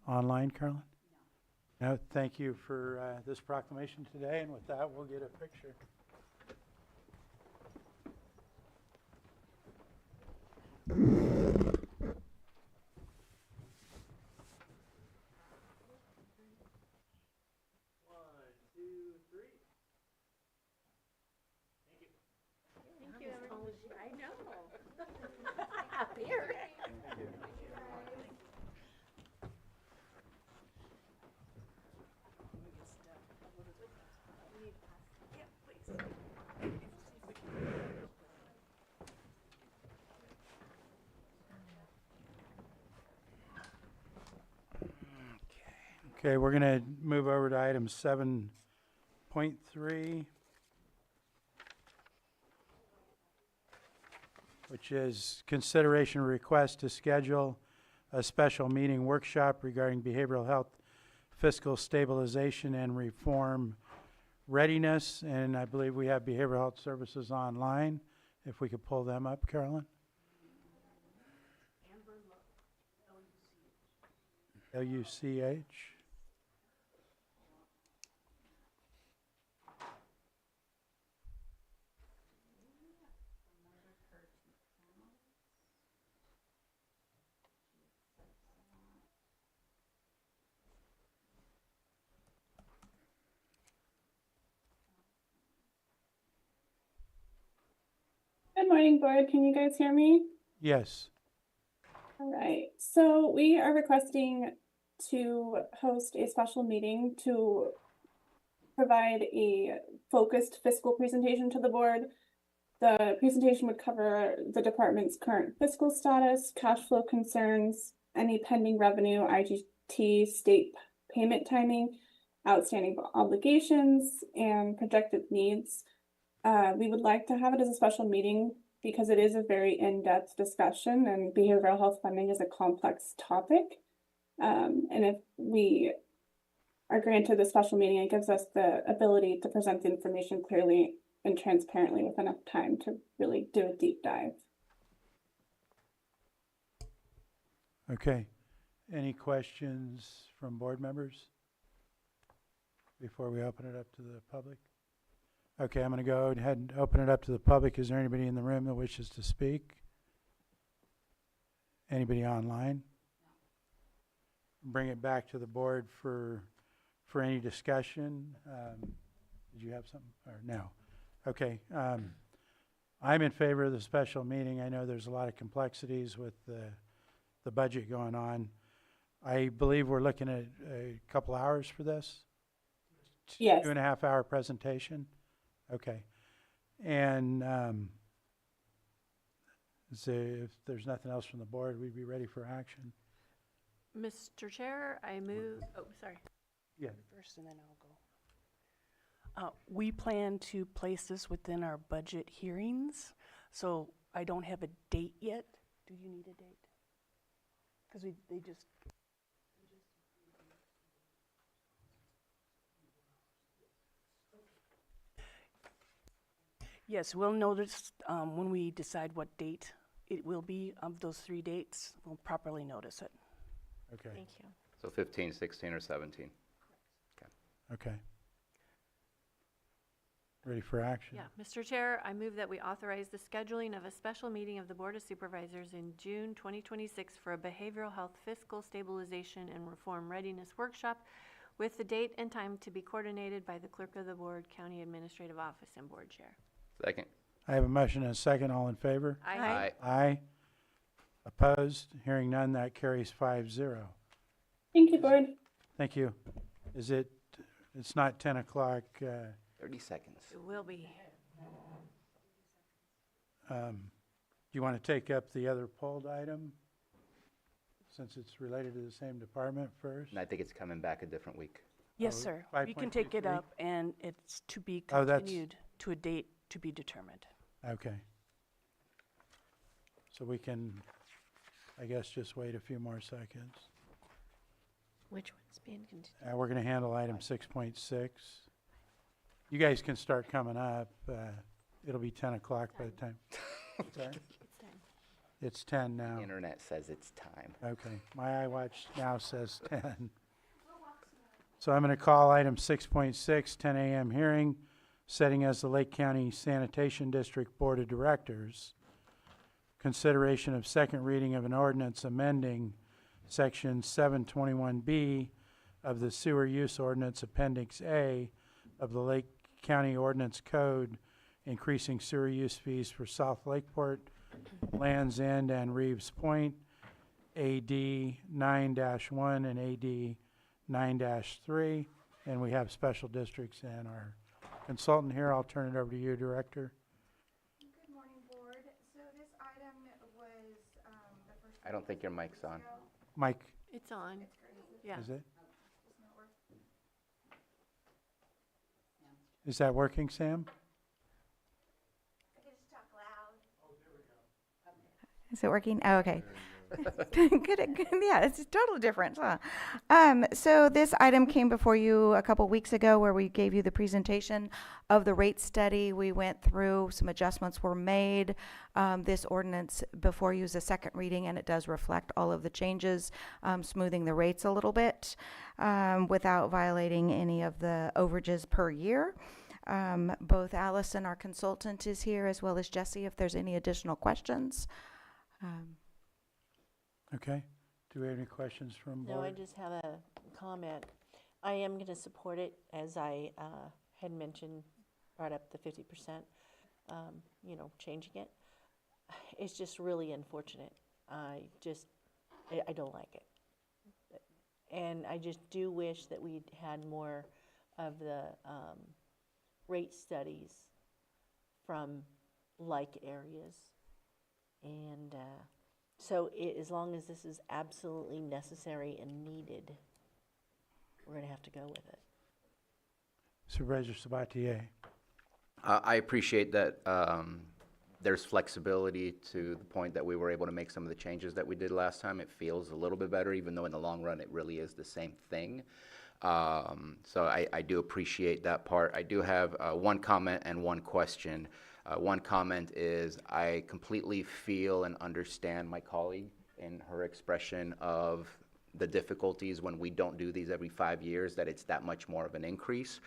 Online, Carolyn? No, thank you for this proclamation today, and with that, we'll get a picture. Okay, we're gonna move over to item 7.3, which is consideration request to schedule a special meeting workshop regarding behavioral health, fiscal stabilization and reform readiness. And I believe we have behavioral health services online. If we could pull them up, Carolyn. LUCH. Good morning, board. Can you guys hear me? Yes. All right. So we are requesting to host a special meeting to provide a focused fiscal presentation to the board. The presentation would cover the department's current fiscal status, cash flow concerns, any pending revenue, IGT, state payment timing, outstanding obligations, and projected needs. We would like to have it as a special meeting because it is a very in-depth discussion and behavioral health funding is a complex topic. And if we are granted the special meeting, it gives us the ability to present the information clearly and transparently with enough time to really do a deep dive. Okay. Any questions from board members before we open it up to the public? Okay, I'm going to go ahead and open it up to the public. Is there anybody in the room that wishes to speak? Anybody online? Bring it back to the board for any discussion. Did you have something or no? Okay. I'm in favor of the special meeting. I know there's a lot of complexities with the budget going on. I believe we're looking at a couple hours for this. Yes. 2.5 hour presentation. Okay. And so if there's nothing else from the board, we'd be ready for action. Mr. Chair, I move, oh, sorry. Yeah. First, and then I'll go. We plan to place this within our budget hearings, so I don't have a date yet. Do you need a date? Because they just. Yes, we'll notice when we decide what date it will be of those 3 dates. We'll properly notice it. Okay. Thank you. So 15, 16, or 17. Okay. Ready for action? Yeah, Mr. Chair, I move that we authorize the scheduling of a special meeting of the Board of Supervisors in June 2026 for a behavioral health fiscal stabilization and reform readiness workshop with the date and time to be coordinated by the Clerk of the Board, County Administrative Office, and Board Chair. Second. I have a motion and a second. All in favor? Aye. Aye. Opposed? Hearing none, that carries 5-0. Thank you, board. Thank you. It's not 10 o'clock. 30 seconds. It will be. Do you want to take up the other pulled item since it's related to the same department first? And I think it's coming back a different week. Yes, Oh, sir. We can 5.23? take it up, and it's to be Oh, that's- continued to a date to be determined. Okay. So we can, I guess, just wait a few more seconds. Which one's being continued? We're going to handle item 6.6. You guys can start coming up. It'll be 10 o'clock by the time. Sorry? It's 10. It's 10 now. The internet says it's time. Okay. My iWatch now says 10. So I'm going to call item 6.6, 10 a.m. hearing, setting as the Lake County Sanitation District Board of Directors. Consideration of second reading of an ordinance amending Section 721B of the Sewer Use Ordinance Appendix A of the Lake County Ordinance Code, increasing sewer use fees for South Lakeport, Land's End, and Reeves Point, AD 9-1 and AD 9-3. And we have special districts and our consultant here. I'll turn it over to you, Director. Good morning, board. So this item was the first. I don't think your mic's on. Mike, It's on. Yeah. is it? Is that working, Sam? Is it working? Oh, okay. Good. Yeah, it's totally different. Huh? So this item came before you a couple weeks ago where we gave you the presentation of the rate study. We went through, some adjustments were made. This ordinance before you is a second reading, and it does reflect all of the changes, smoothing the rates a little bit without violating any of the overages per year. Both Allison, our consultant, is here, as well as Jesse, if there's any additional questions. Okay. Do we have any questions from board? No, I just have a comment. I am going to support it, as I had mentioned, brought up the 50%, changing it. It's just really unfortunate. I don't like it. And I just do wish that we'd had more of the rate studies from like areas. And so as long as this is absolutely necessary and needed, we're going to have to go with it. Supervisor Sabatier. I appreciate that there's flexibility to the point that we were able to make some of the changes that we did last time. It feels a little bit better, even though in the long run it really is the same thing. So I do appreciate that part. I do have one comment and one question. One comment is I completely feel and understand my colleague in her expression of the difficulties when we don't do these every 5 years, that it's that much more of an increase.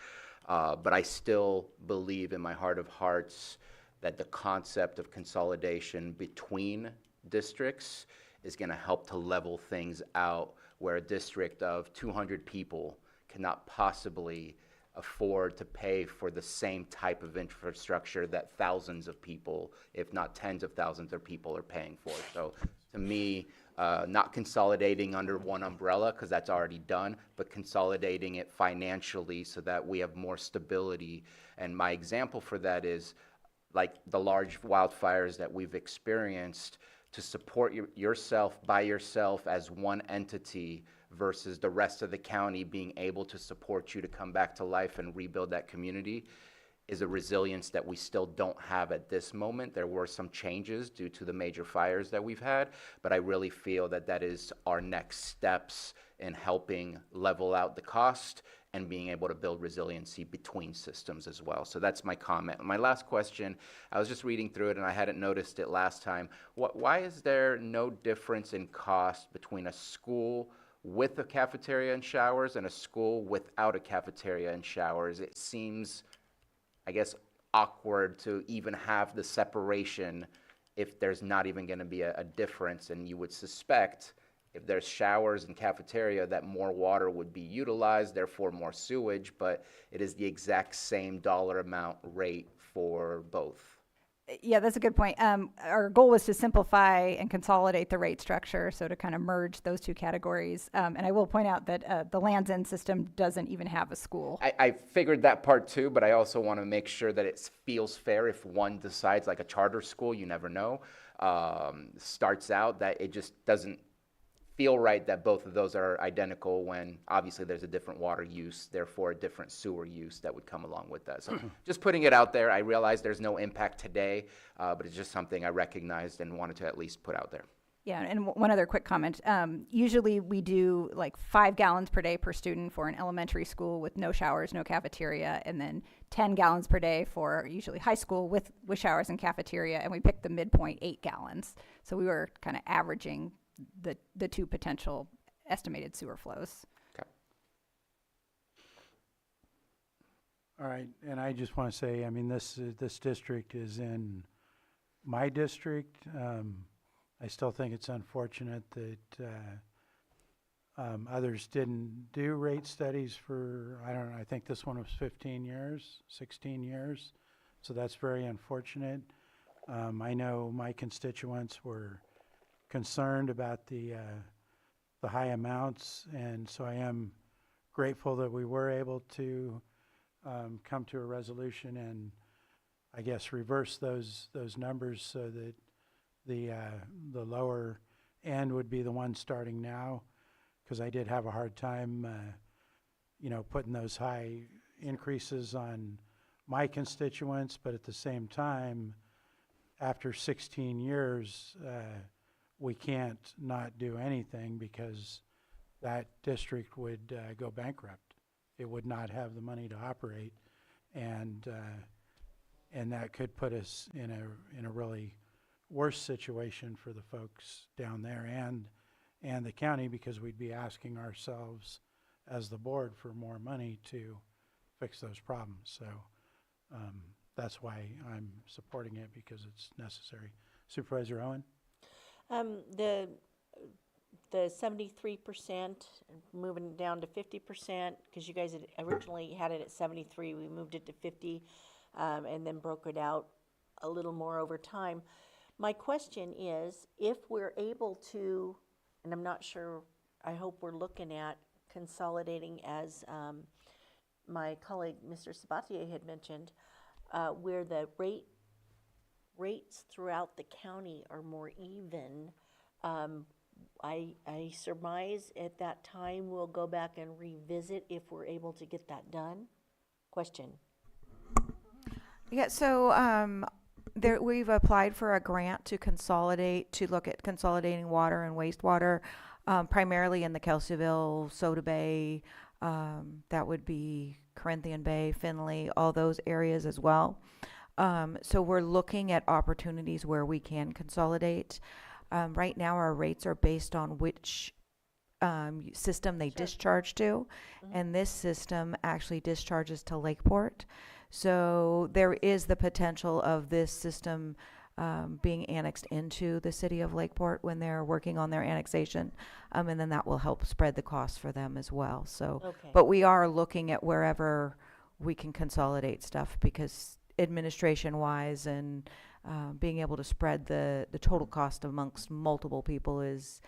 But I still believe in my heart of hearts that the concept of consolidation between districts is going to help to level things out, where a district of 200 people cannot possibly afford to pay for the same type of infrastructure that thousands of people, if not tens of thousands of people, are paying for. So to me, not consolidating under one umbrella, because that's already done, but consolidating it financially so that we have more stability. And my example for that is like the large wildfires that we've experienced, to support yourself by yourself as one entity versus the rest of the county being able to support you to come back to life and rebuild that community is a resilience that we still don't have at this moment. There were some changes due to the major fires that we've had, but I really feel that that is our next steps in helping level out the cost and being able to build resiliency between systems as well. So that's my comment. My last question, I was just reading through it and I hadn't noticed it last time. Why is there no difference in cost between a school with a cafeteria and showers and a school without a cafeteria and showers? It seems, I guess, awkward to even have the separation if there's not even going to be a difference. And you would suspect if there's showers and cafeteria that more water would be utilized, therefore more sewage, but it is the exact same dollar amount rate for both. Yeah, that's a good point. Our goal was to simplify and consolidate the rate structure, so to kind of merge those two categories. And I will point out that the Lands End system doesn't even have a school. I figured that part too, but I also want to make sure that it feels fair if one decides, like a charter school, you never know, starts out, that it just doesn't feel right that both of those are identical when obviously there's a different water use, therefore a different sewer use that would come along with that. So just putting it out there. I realize there's no impact today, but it's just something I recognized and wanted to at least put out there. Yeah, and one other quick comment. Usually we do like 5 gallons per day per student for an elementary school with no showers, no cafeteria, and then 10 gallons per day for usually high school with showers and cafeteria, and we picked the midpoint 8 gallons. So we were kind of averaging the two potential estimated sewer flows. Okay. All right, and I just want to say, I mean, this district is in my district. I still think it's unfortunate that others didn't do rate studies for, I don't know, I think this one was 15 years, 16 years. So that's very unfortunate. I know my constituents were concerned about the high amounts, and so I am grateful that we were able to come to a resolution and I guess reverse those numbers so that the lower end would be the one starting now, because I did have a hard time putting those high increases on my constituents, but at the same time, after 16 years, we can't not do anything because that district would go bankrupt. It would not have the money to operate, and that could put us in a really worse situation for the folks down there and the county, because we'd be asking ourselves as the board for more money to fix those problems. So that's why I'm supporting it, because it's necessary. Supervisor Owen? The 73%, moving down to 50%, because you guys had originally had it at 73, we moved it to 50, and then broke it out a little more over time. My question is, if we're able to, and I'm not sure, I hope we're looking at consolidating, as my colleague Mr. Sabatier had mentioned, where the rates throughout the county are more even. I surmise at that time we'll go back and revisit if we're able to get that done. Question. Yeah, so we've applied for a grant to look at consolidating water and wastewater, primarily in the Kelseyville, Soda Bay, that would be Corinthian Bay, Finley, all those areas as well. So we're looking at opportunities where we can consolidate. Right now our rates are based on which system they discharge to, and this system actually discharges to Lakeport. So there is the potential of this system being annexed into the city of Lakeport when they're working on their annexation, and then that will help spread the costs for them as well. So, but we are looking at wherever we can consolidate stuff, because administration-wise and being able to spread the total cost amongst multiple people is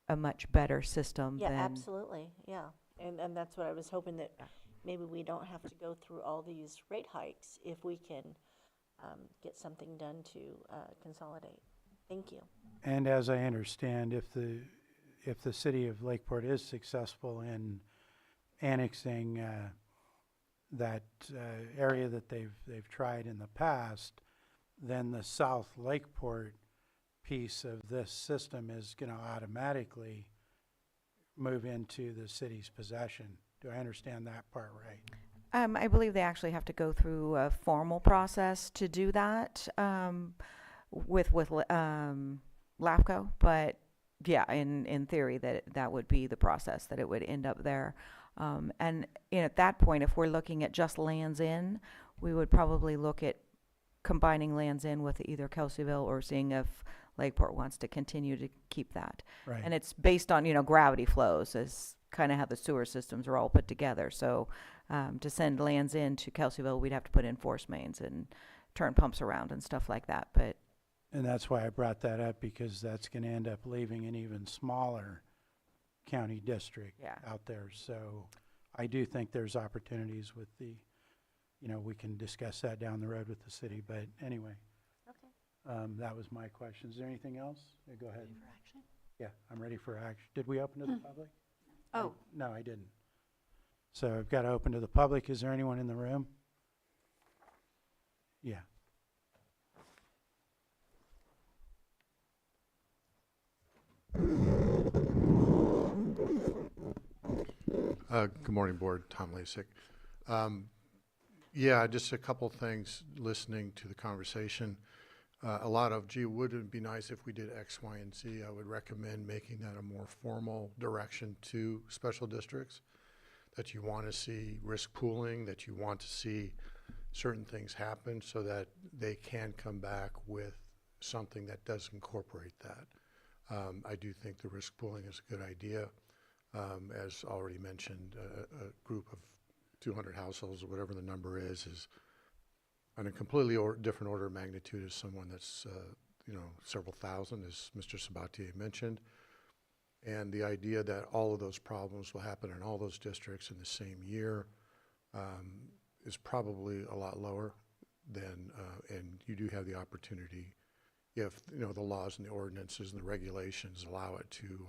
a much better system. Yeah, than absolutely. Yeah, and that's what I was hoping, that maybe we don't have to go through all these rate hikes if we can get something done to consolidate. Thank you. And as I understand, if the city of Lakeport is successful in annexing that area that they've tried in the past, then the South Lakeport piece of this system is going to automatically move into the city's possession. Do I understand that part right? I believe they actually have to go through a formal process to do that with LAFCO, but yeah, in theory that would be the process, that it would end up there. And at that point, if we're looking at just Lands End, we would probably look at combining Lands End with either Kelseyville, or seeing if Lakeport wants to continue to keep that. Right. And it's based on, gravity flows, is kind of how the sewer systems are all put together. So to send Lands End to Kelseyville, we'd have to put in force mains and turn pumps around and stuff like that. And that's why I brought that up, because that's going to end up leaving an even smaller county district out there. So I do think there's opportunities with the, we can discuss that down the road with the city. But anyway, that was my question. Is there anything else? Yeah, go ahead. Ready for action? Yeah, I'm ready for action. Did we open to the public? Oh. No, I didn't. So I've got to open to the public. Is there anyone in the room? Yeah. Good morning, Board. Tom Lasik. Yeah, just a couple things listening to the conversation. A lot of, gee, wouldn't it be nice if we did X, Y, and Z? I would recommend making that a more formal direction to special districts, that you want to see risk pooling, that you want to see certain things happen so that they can come back with something that does incorporate that. I do think the risk pooling is a good idea. As already mentioned, a group of 200 households, or whatever the number is on a completely different order of magnitude as someone that's, several thousand, as Mr. Sabatier mentioned. And the idea that all of those problems will happen in all those districts in the same year is probably a lot lower than, and you do have the opportunity, if, the laws and the ordinances and the regulations allow it to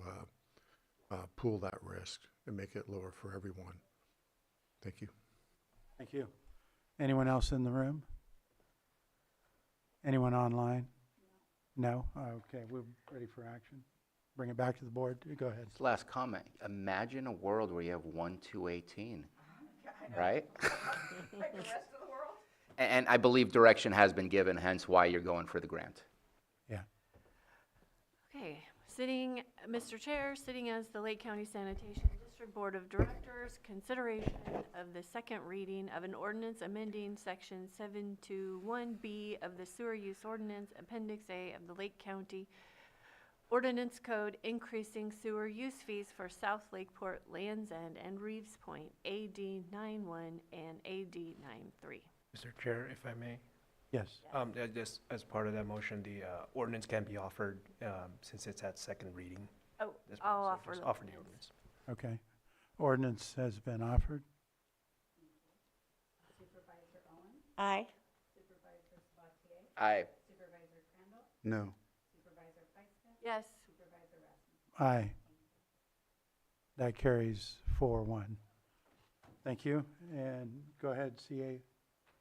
pool that risk and make it lower for everyone. Thank you. Thank you. Anyone else in the room? Anyone online? No? Okay, we're ready for action. Bring it back to the board. Go ahead. This last comment, imagine a world where you have 1, 2, 18, right? Like the rest of the world? And I believe direction has been given, hence why you're going for the grant. Yeah. Okay, Mr. Chair, sitting as the Lake County Sanitation District Board of Directors, consideration of the second reading of an ordinance amending section 721B of the Sewer Use Ordinance, Appendix A of the Lake County Ordinance Code, increasing sewer use fees for South Lakeport, Land's End, and Reeves Point, AD 91 and AD 93. Mr. Chair, if I may. Yes. Just as part of that motion, the ordinance can be offered since it's at second reading. Oh, This I'll so offer just the offer the ordinance. ordinance. Okay. Ordinance has been offered. Aye. Aye. No. Yes. Aye. That carries 4-1. Thank you. And go ahead, CA.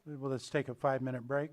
Well, let's take a 5-minute break.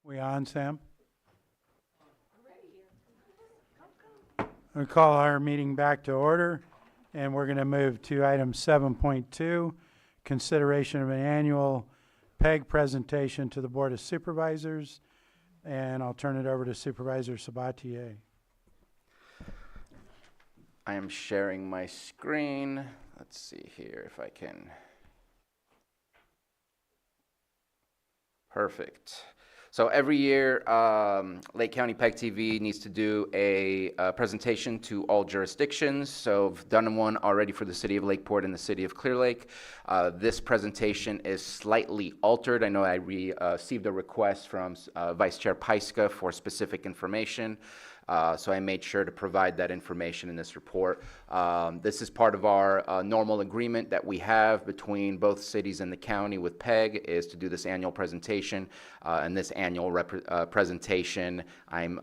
We on, Sam? We call our meeting back to order, and we're going to move to item 7.2, consideration of an annual PEG presentation to the Board of Supervisors, and I'll turn it over to Supervisor Sabatier. I am sharing my screen. Let's see here if I can. Perfect. So every year, Lake County PEG TV needs to do a presentation to all jurisdictions. So I've done one already for the city of Lakeport and the city of Clear Lake. This presentation is slightly altered. I know I received a request from Vice Chair Pyska for specific information. So I made sure to provide that information in this report. This is part of our normal agreement that we have between both cities and the county with PEG, is to do this annual presentation. And this annual presentation, I'm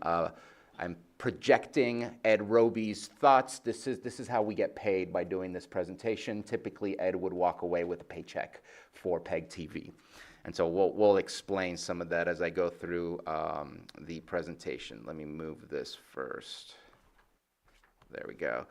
projecting Ed Roby's thoughts. This is how we get paid by doing this presentation. Typically, Ed would walk away with a paycheck for PEG TV. And so we'll explain some of that as I go through the presentation. Let me move this first. There we go.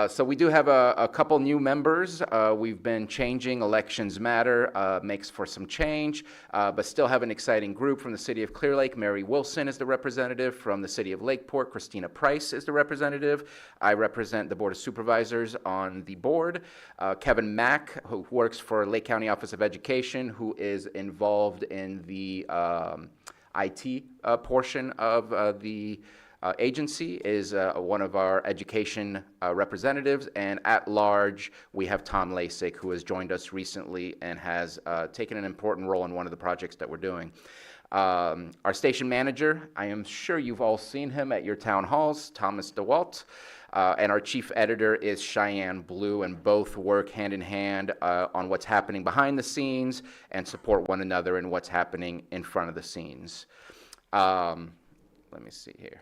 So we do have a couple new members. We've been changing. Elections Matter makes for some change, but still have an exciting group. From the city of Clear Lake, Mary Wilson is the representative. From the city of Lakeport, Christina Price is the representative. I represent the Board of Supervisors on the board. Kevin Mack, who works for Lake County Office of Education, who is involved in the IT portion of the agency, is one of our education representatives, and at large we have Tom Lasik, who has joined us recently and has taken an important role in one of the projects that we're doing. Our station manager, I am sure you've all seen him at your town halls, Thomas DeWalt, and our chief editor is Cheyenne Blue, and both work hand in hand on what's happening behind the scenes and support one another in what's happening in front of the scenes. Let me see here.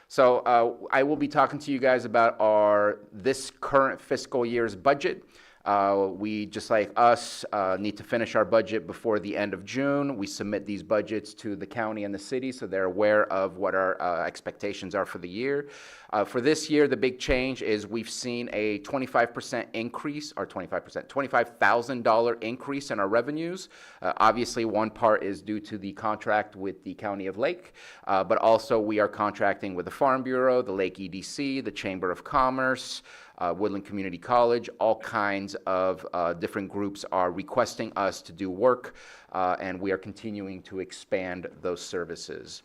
So I will be talking to you guys about this current fiscal year's budget. We, just like us, need to finish our budget before the end of June. We submit these budgets to the county and the city so they're aware of what our expectations are for the year. For this year, the big change is we've seen a 25% increase, or $25,000 increase in our revenues. Obviously, one part is due to the contract with the County of Lake, but also we are contracting with the Farm Bureau, the Lake EDC, the Chamber of Commerce, Woodland Community College. All kinds of different groups are requesting us to do work, and we are continuing to expand those services.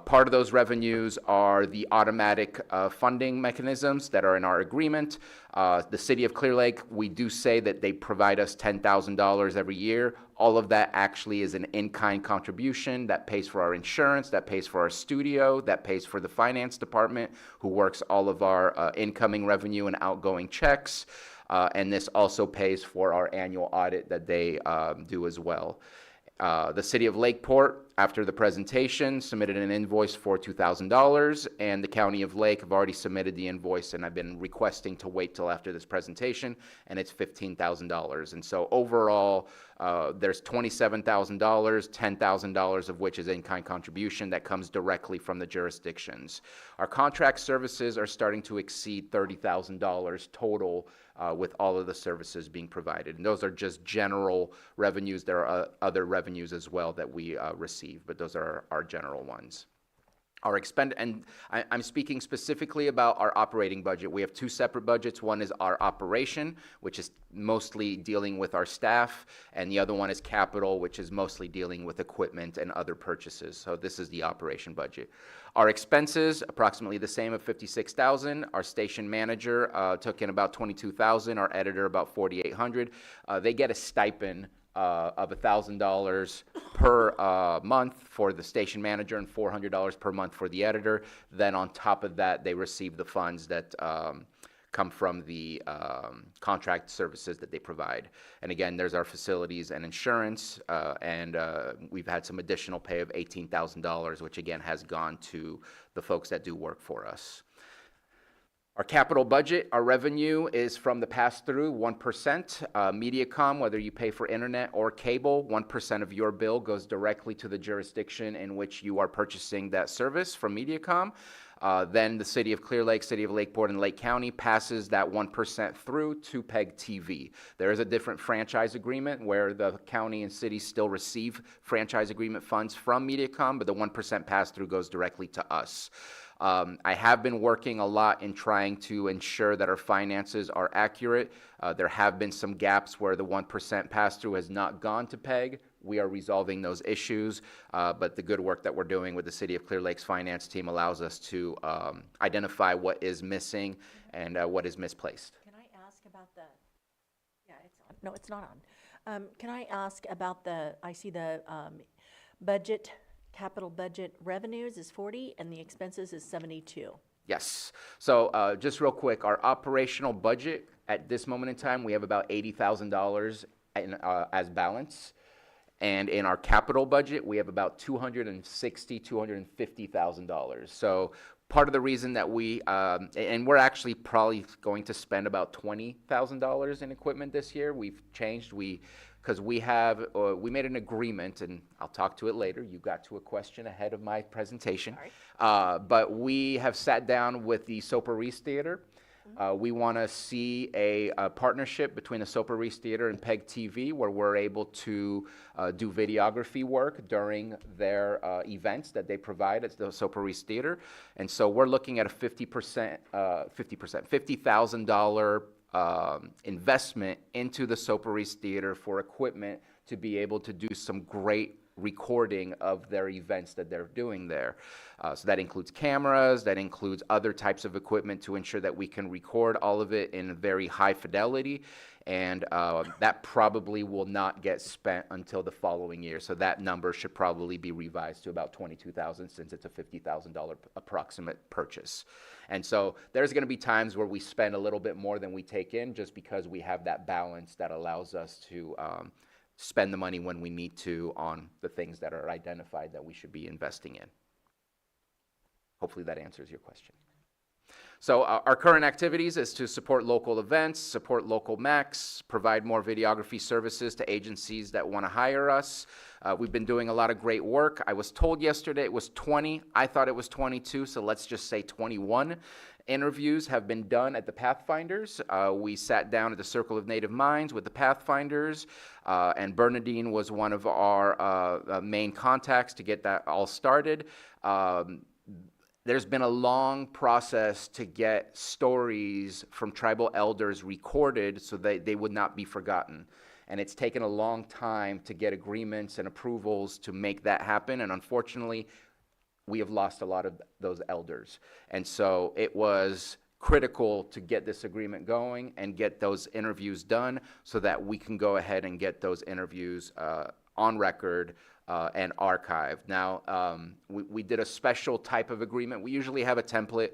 Part of those revenues are the automatic funding mechanisms that are in our agreement. The city of Clear Lake, we do say that they provide us $10,000 every year. All of that actually is an in-kind contribution that pays for our insurance, that pays for our studio, that pays for the finance department, who works all of our incoming revenue and outgoing checks. And this also pays for our annual audit that they do as well. The city of Lakeport, after the presentation, submitted an invoice for $2,000, and the County of Lake have already submitted the invoice, and I've been requesting to wait till after this presentation, and it's $15,000. And so overall, there's $27,000, $10,000 of which is in-kind contribution that comes directly from the jurisdictions. Our contract services are starting to exceed $30,000 total, with all of the services being provided. And those are just general revenues. There are other revenues as well that we receive, but those are our general ones. And I'm speaking specifically about our operating budget. We have two separate budgets. One is our operation, which is mostly dealing with our staff, and the other one is capital, which is mostly dealing with equipment and other purchases. So this is the operation budget. Our expenses, approximately the same at $56,000. Our station manager took in about $22,000. Our editor about $4,800. They get a stipend of $1,000 per month for the station manager and $400 per month for the editor. Then on top of that, they receive the funds that come from the contract services that they provide. And again, there's our facilities and insurance, and we've had some additional pay of $18,000, which again has gone to the folks that do work for us. Our capital budget, our revenue is from the pass-through, 1%. MediaCom, whether you pay for internet or cable, 1% of your bill goes directly to the jurisdiction in which you are purchasing that service from MediaCom. Then the City of Clear Lake, City of Lakeport, and Lake County passes that 1% through to PEG TV. There is a different franchise agreement where the county and city still receive franchise agreement funds from MediaCom, but the 1% pass-through goes directly to us. I have been working a lot in trying to ensure that our finances are accurate. There have been some gaps where the 1% pass-through has not gone to PEG. We are resolving those issues, but the good work that we're doing with the City of Clear Lake's finance team allows us to identify what is missing and what is misplaced. Can I ask about the, yeah, it's on. No, it's not on. Can I ask about the, I see the budget, capital budget revenues is 40 and the expenses is 72. Yes. So just real quick, our operational budget at this moment in time, we have about $80,000 as balance. And in our capital budget, we have about $250,000. So part of the reason that we, and we're actually probably going to spend about $20,000 in equipment this year. We've changed, because we have, we made an agreement, and I'll talk to it later. You got to a question ahead of my presentation. But we have sat down with the Soper Reese Theater. We want to see a partnership between the Soper Reese Theater and PEG TV where we're able to do videography work during their events that they provide at the Soper Reese Theater. And so we're looking at a $50,000 investment into the Soper Reese Theater for equipment to be able to do some great recording of their events that they're doing there. So that includes cameras, that includes other types of equipment to ensure that we can record all of it in very high fidelity. And that probably will not get spent until the following year. So that number should probably be revised to about $22,000 since it's a $50,000 approximate purchase. And so there's going to be times where we spend a little bit more than we take in just because we have that balance that allows us to spend the money when we need to on the things that are identified that we should be investing in. Hopefully that answers your question. So our current activities is to support local events, support local MECs, provide more videography services to agencies that want to hire us. We've been doing a lot of great work. I was told yesterday it was 20. I thought it was 22, so let's just say 21. Interviews have been done at the Pathfinders. We sat down at the Circle of Native Minds with the Pathfinders, and Bernadine was one of our main contacts to get that all started. There's been a long process to get stories from tribal elders recorded so that they would not be forgotten. And it's taken a long time to get agreements and approvals to make that happen. And unfortunately, we have lost a lot of those elders. And so it was critical to get this agreement going and get those interviews done so that we can go ahead and get those interviews on record and archived. Now, we did a special type of agreement. We usually have a template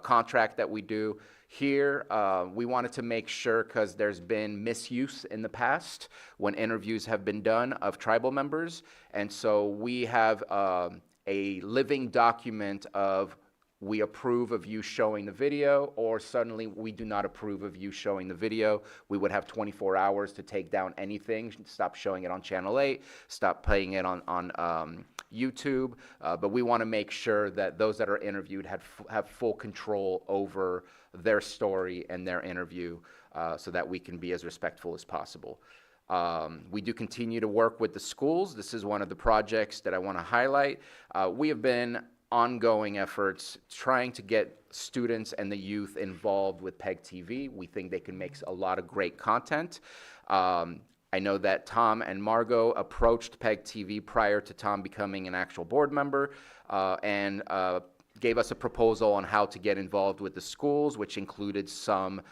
contract that we do. Here, we wanted to make sure, because there's been misuse in the past when interviews have been done of tribal members, and so we have a living document of we approve of you showing the video, or suddenly we do not approve of you showing the video. We would have 24 hours to take down anything, stop showing it on Channel 8, stop playing it on YouTube, but we want to make sure that those that are interviewed have full control over their story and their interview so that we can be as respectful as possible. We do continue to work with the schools. This is one of the projects that I want to highlight. We have been ongoing efforts trying to get students and the youth involved with PEG TV. We think they can make a lot of great content. I know that Tom and Margot approached PEG TV prior to Tom becoming an actual board member and gave us a proposal on how to get involved with the schools, which included some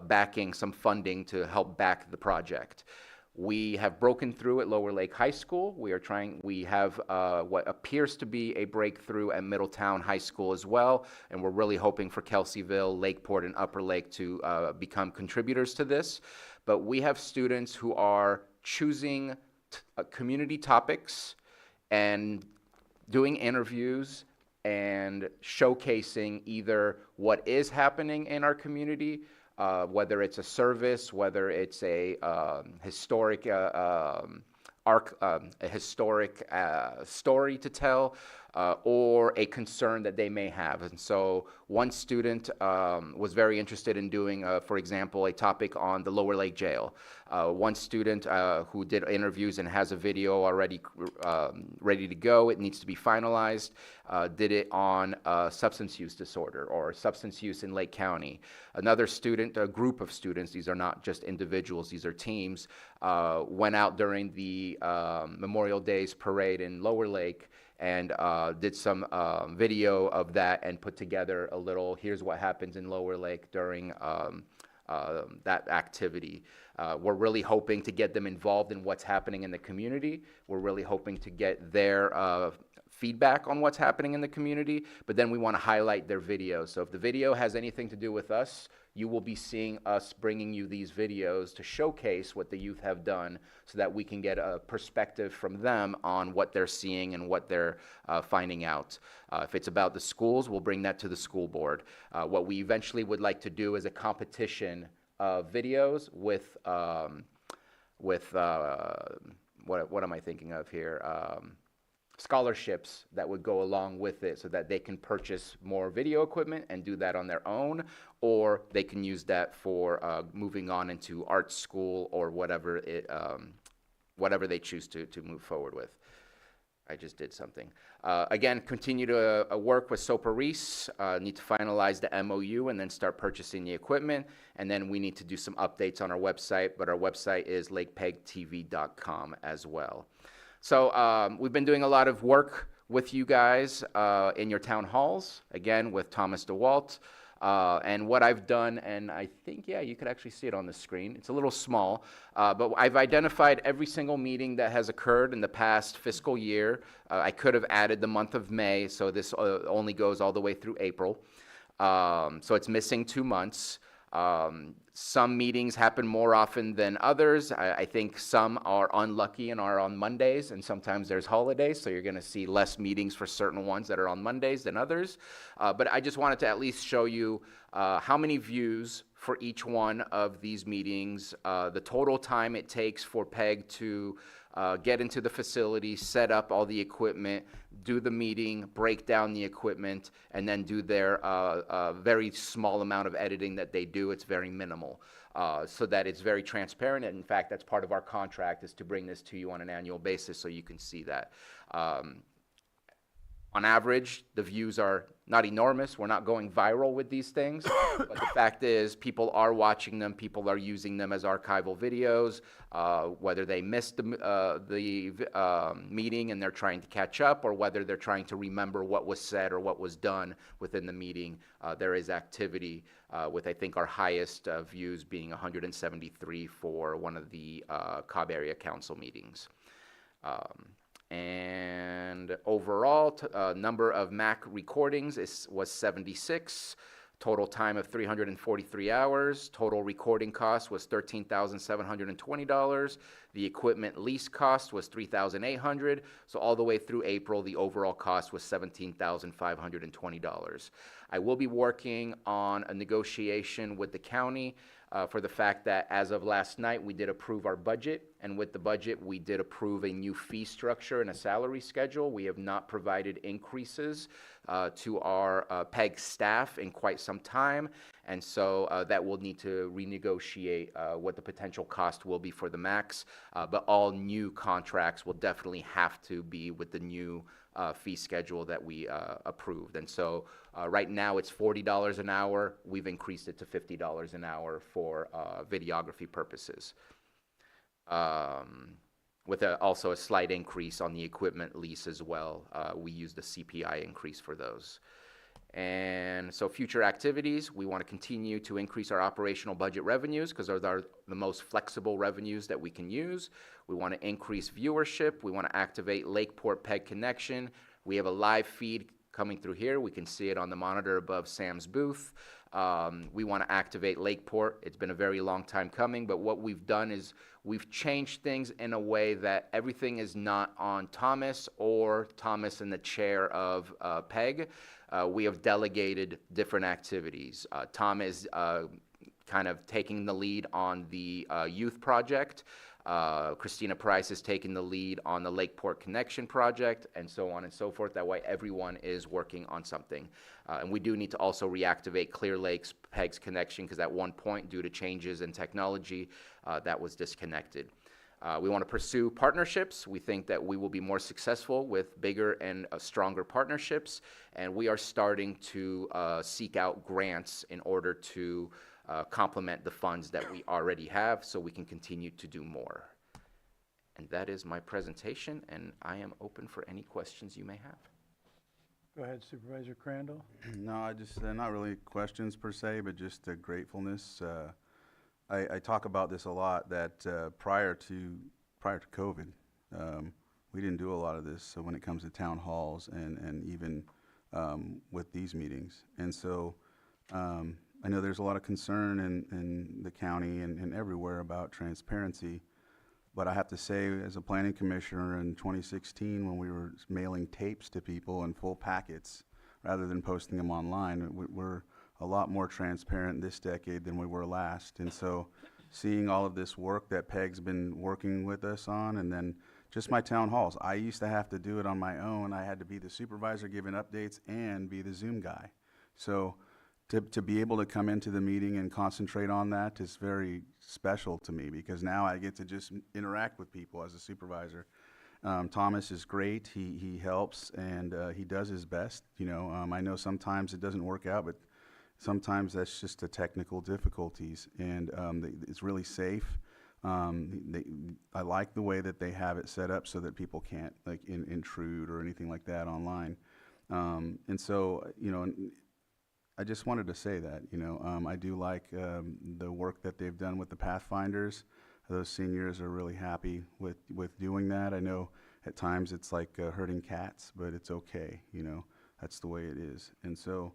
backing, some funding to help back the project. We have broken through at Lower Lake High School. We have what appears to be a breakthrough at Middletown High School as well, and we're really hoping for Kelseyville, Lakeport, and Upper Lake to become contributors to this. But we have students who are choosing community topics and doing interviews and showcasing either what is happening in our community, whether it's a service, whether it's a historic a historic story to tell, or a concern that they may have. And so one student was very interested in doing, for example, a topic on the Lower Lake Jail. One student who did interviews and has a video already ready to go, it needs to be finalized, did it on substance use disorder or substance use in Lake County. Another student, a group of students, these are not just individuals, these are teams, went out during the Memorial Days parade in Lower Lake and did some video of that and put together a little, here's what happens in Lower Lake during that activity. We're really hoping to get them involved in what's happening in the community. We're really hoping to get their feedback on what's happening in the community, but then we want to highlight their videos. So if the video has anything to do with us, you will be seeing us bringing you these videos to showcase what the youth have done so that we can get a perspective from them on what they're seeing and what they're finding out. If it's about the schools, we'll bring that to the school board. What we eventually would like to do is a competition of videos with what am I thinking of here? Scholarships that would go along with it so that they can purchase more video equipment and do that on their own, or they can use that for moving on into art school or whatever they choose to move forward with. I just did something. Again, continue to work with Supervisors, need to finalize the MOU and then start purchasing the equipment. And then we need to do some updates on our website, but our website is lakepegtv.com as well. So we've been doing a lot of work with you guys in your town halls, again, with Thomas DeWalt. And what I've done, and I think, yeah, you could actually see it on the screen. It's a little small, but I've identified every single meeting that has occurred in the past fiscal year. I could have added the month of May, so this only goes all the way through April. So it's missing 2 months. Some meetings happen more often than others. I think some are unlucky and are on Mondays, and sometimes there's holidays, so you're going to see less meetings for certain ones that are on Mondays than others. But I just wanted to at least show you how many views for each one of these meetings, the total time it takes for PEG to get into the facility, set up all the equipment, do the meeting, break down the equipment, and then do their very small amount of editing that they do. It's very minimal, so that it's very transparent. And in fact, that's part of our contract, is to bring this to you on an annual basis so you can see that. On average, the views are not enormous. We're not going viral with these things, but the fact is people are watching them, people are using them as archival videos, whether they missed the meeting and they're trying to catch up, or whether they're trying to remember what was said or what was done within the meeting. There is activity with, I think, our highest views being 173 for one of the Cobb Area Council meetings. And overall, number of MAC recordings was 76. Total time of 343 hours. Total recording cost was $13,720. The equipment lease cost was $3,800. So all the way through April, the overall cost was $17,520. I will be working on a negotiation with the county for the fact that as of last night, we did approve our budget, and with the budget, we did approve a new fee structure and a salary schedule. We have not provided increases to our PEG staff in quite some time, and so that will need to renegotiate what the potential cost will be for the max, but all new contracts will definitely have to be with the new fee schedule that we approved. And so right now it's $40 an hour. We've increased it to $50 an hour for videography purposes, with also a slight increase on the equipment lease as well. We used a CPI increase for those. And so future activities, we want to continue to increase our operational budget revenues because those are the most flexible revenues that we can use. We want to increase viewership. We want to activate Lakeport PEG Connection. We have a live feed coming through here. We can see it on the monitor above Sam's booth. We want to activate Lakeport. It's been a very long time coming, but what we've done is we've changed things in a way that everything is not on Thomas or Thomas in the chair of PEG. We have delegated different activities. Tom is kind of taking the lead on the youth project. Christina Price is taking the lead on the Lakeport Connection project, and so on and so forth. That way everyone is working on something. And we do need to also reactivate Clear Lake's PEG's connection, because at one point, due to changes in technology, that was disconnected. We want to pursue partnerships. We think that we will be more successful with bigger and stronger partnerships, and we are starting to seek out grants in order to complement the funds that we already have, so we can continue to do more. And that is my presentation, and I am open for any questions you may have. Go ahead, Supervisor Crandall. No, I just, not really questions per se, but just gratefulness. I talk about this a lot, that prior to COVID, we didn't do a lot of this. So when it comes to town halls and even with these meetings. And so I know there's a lot of concern in the county and everywhere about transparency. But I have to say, as a planning commissioner in 2016, when we were mailing tapes to people in full packets rather than posting them online, we're a lot more transparent this decade than we were last. And so seeing all of this work that PEG's been working with us on, and then just my town halls. I used to have to do it on my own. I had to be the supervisor giving updates and be the Zoom guy. So to be able to come into the meeting and concentrate on that is very special to me, because now I get to just interact with people as a supervisor. Thomas is great. He helps, and he does his best. You know, I know sometimes it doesn't work out, but sometimes that's just the technical difficulties, and it's really safe. I like the way that they have it set up so that people can't like intrude or anything like that online. And so, you know, I just wanted to say that, you know, I do like the work that they've done with the Pathfinders. Those seniors are really happy with doing that. I know at times it's like herding cats, but it's okay, you know, that's the way it is. And so,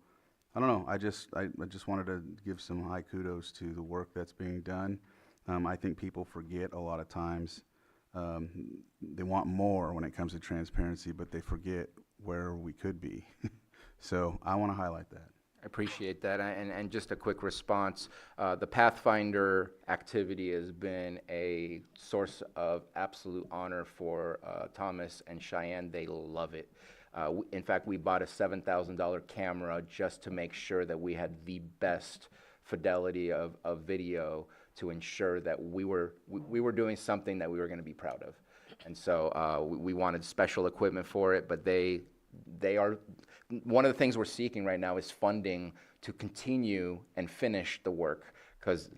I don't know, I just wanted to give some high kudos to the work that's being done. I think people forget a lot of times. They want more when it comes to transparency, but they forget where we could be. So I want to highlight that. I appreciate that. And just a quick response, the Pathfinder activity has been a source of absolute honor for Thomas and Cheyenne. They love it. In fact, we bought a $7,000 camera just to make sure that we had the best fidelity of video to ensure that we were doing something that we were going to be proud of. And so we wanted special equipment for it, but they are, one of the things we're seeking right now is funding to continue and finish the work, because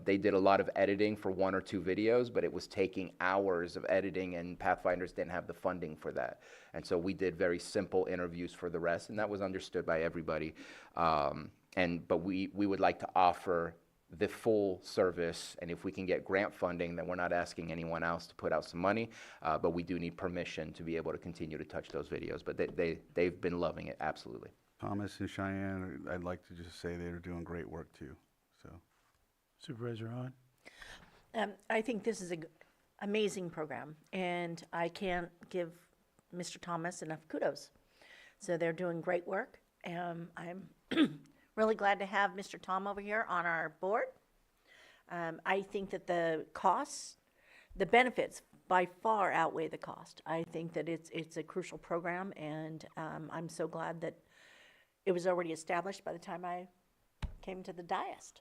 they did a lot of editing for 1 or 2 videos, but it was taking hours of editing, and Pathfinders didn't have the funding for that. And so we did very simple interviews for the rest, and that was understood by everybody. But we would like to offer the full service, and if we can get grant funding, then we're not asking anyone else to put out some money, but we do need permission to be able to continue to touch those videos. But they've been loving it, absolutely. Thomas and Cheyenne, I'd like to just say they're doing great work too. So, Supervisor Hahn. I think this is an amazing program, and I can't give Mr. Thomas enough kudos. So they're doing great work. I'm really glad to have Mr. Tom over here on our board. I think that the costs, the benefits by far outweigh the cost. I think that it's a crucial program, and I'm so glad that it was already established by the time I came to the dais.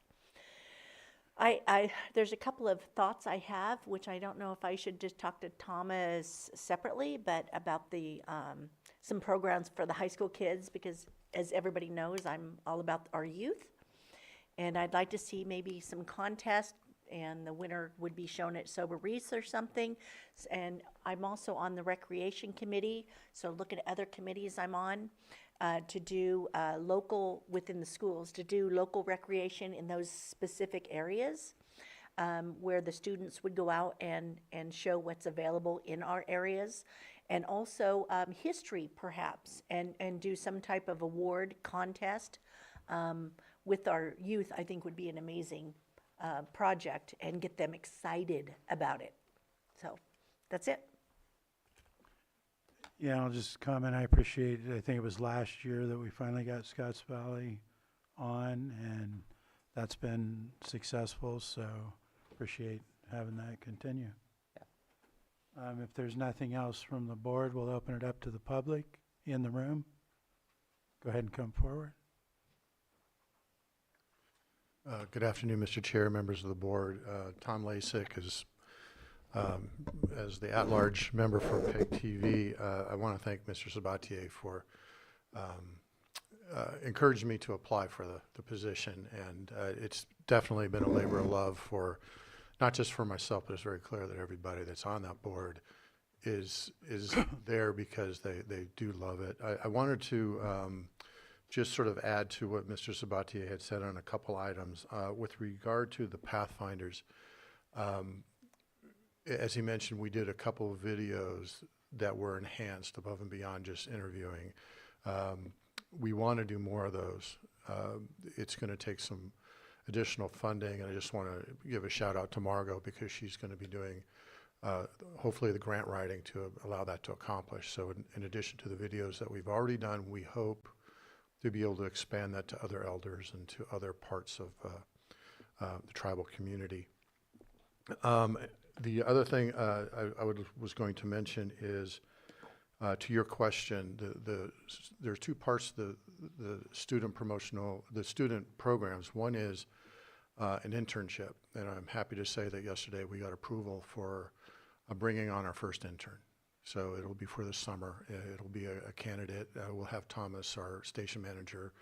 There's a couple of thoughts I have, which I don't know if I should just talk to Thomas separately, but about the some programs for the high school kids, because as everybody knows, I'm all about our youth. And I'd like to see maybe some contest, and the winner would be shown at Sober Reese or something. And I'm also on the recreation committee, so look at other committees I'm on to do local, within the schools, to do local recreation in those specific areas where the students would go out and show what's available in our areas. and also history perhaps, and do some type of award contest with our youth. I think would be an amazing project and get them excited about it. So that's it. Yeah, I'll just comment, I appreciate it. I think it was last year that we finally got Scotts Valley on, and that's been successful, so appreciate having that continue. If there's nothing else from the board, we'll open it up to the public in the room. Go ahead and come forward. Good afternoon, Mr. Chair, members of the board. Tom Lasik is, as the at-large member for PEG TV, I want to thank Mr. Sabatier for encouraging me to apply for the position, and it's definitely been a labor of love for, not just for myself, but it's very clear that everybody that's on that board is there because they do love it. I wanted to just sort of add to what Mr. Sabatier had said on a couple items. With regard to the Pathfinders, as he mentioned, we did a couple of videos that were enhanced above and beyond just interviewing. We want to do more of those. It's going to take some additional funding, and I just want to give a shout out to Margot because she's going to be doing hopefully the grant writing to allow that to accomplish. So in addition to the videos that we've already done, we hope to be able to expand that to other elders and to other parts of the tribal community. The other thing I was going to mention is, to your question, there's two parts to the student programs. One is an internship, and I'm happy to say that yesterday we got approval for bringing on our first intern. So it'll be for the summer. It'll be a candidate. We'll have Thomas, our station manager,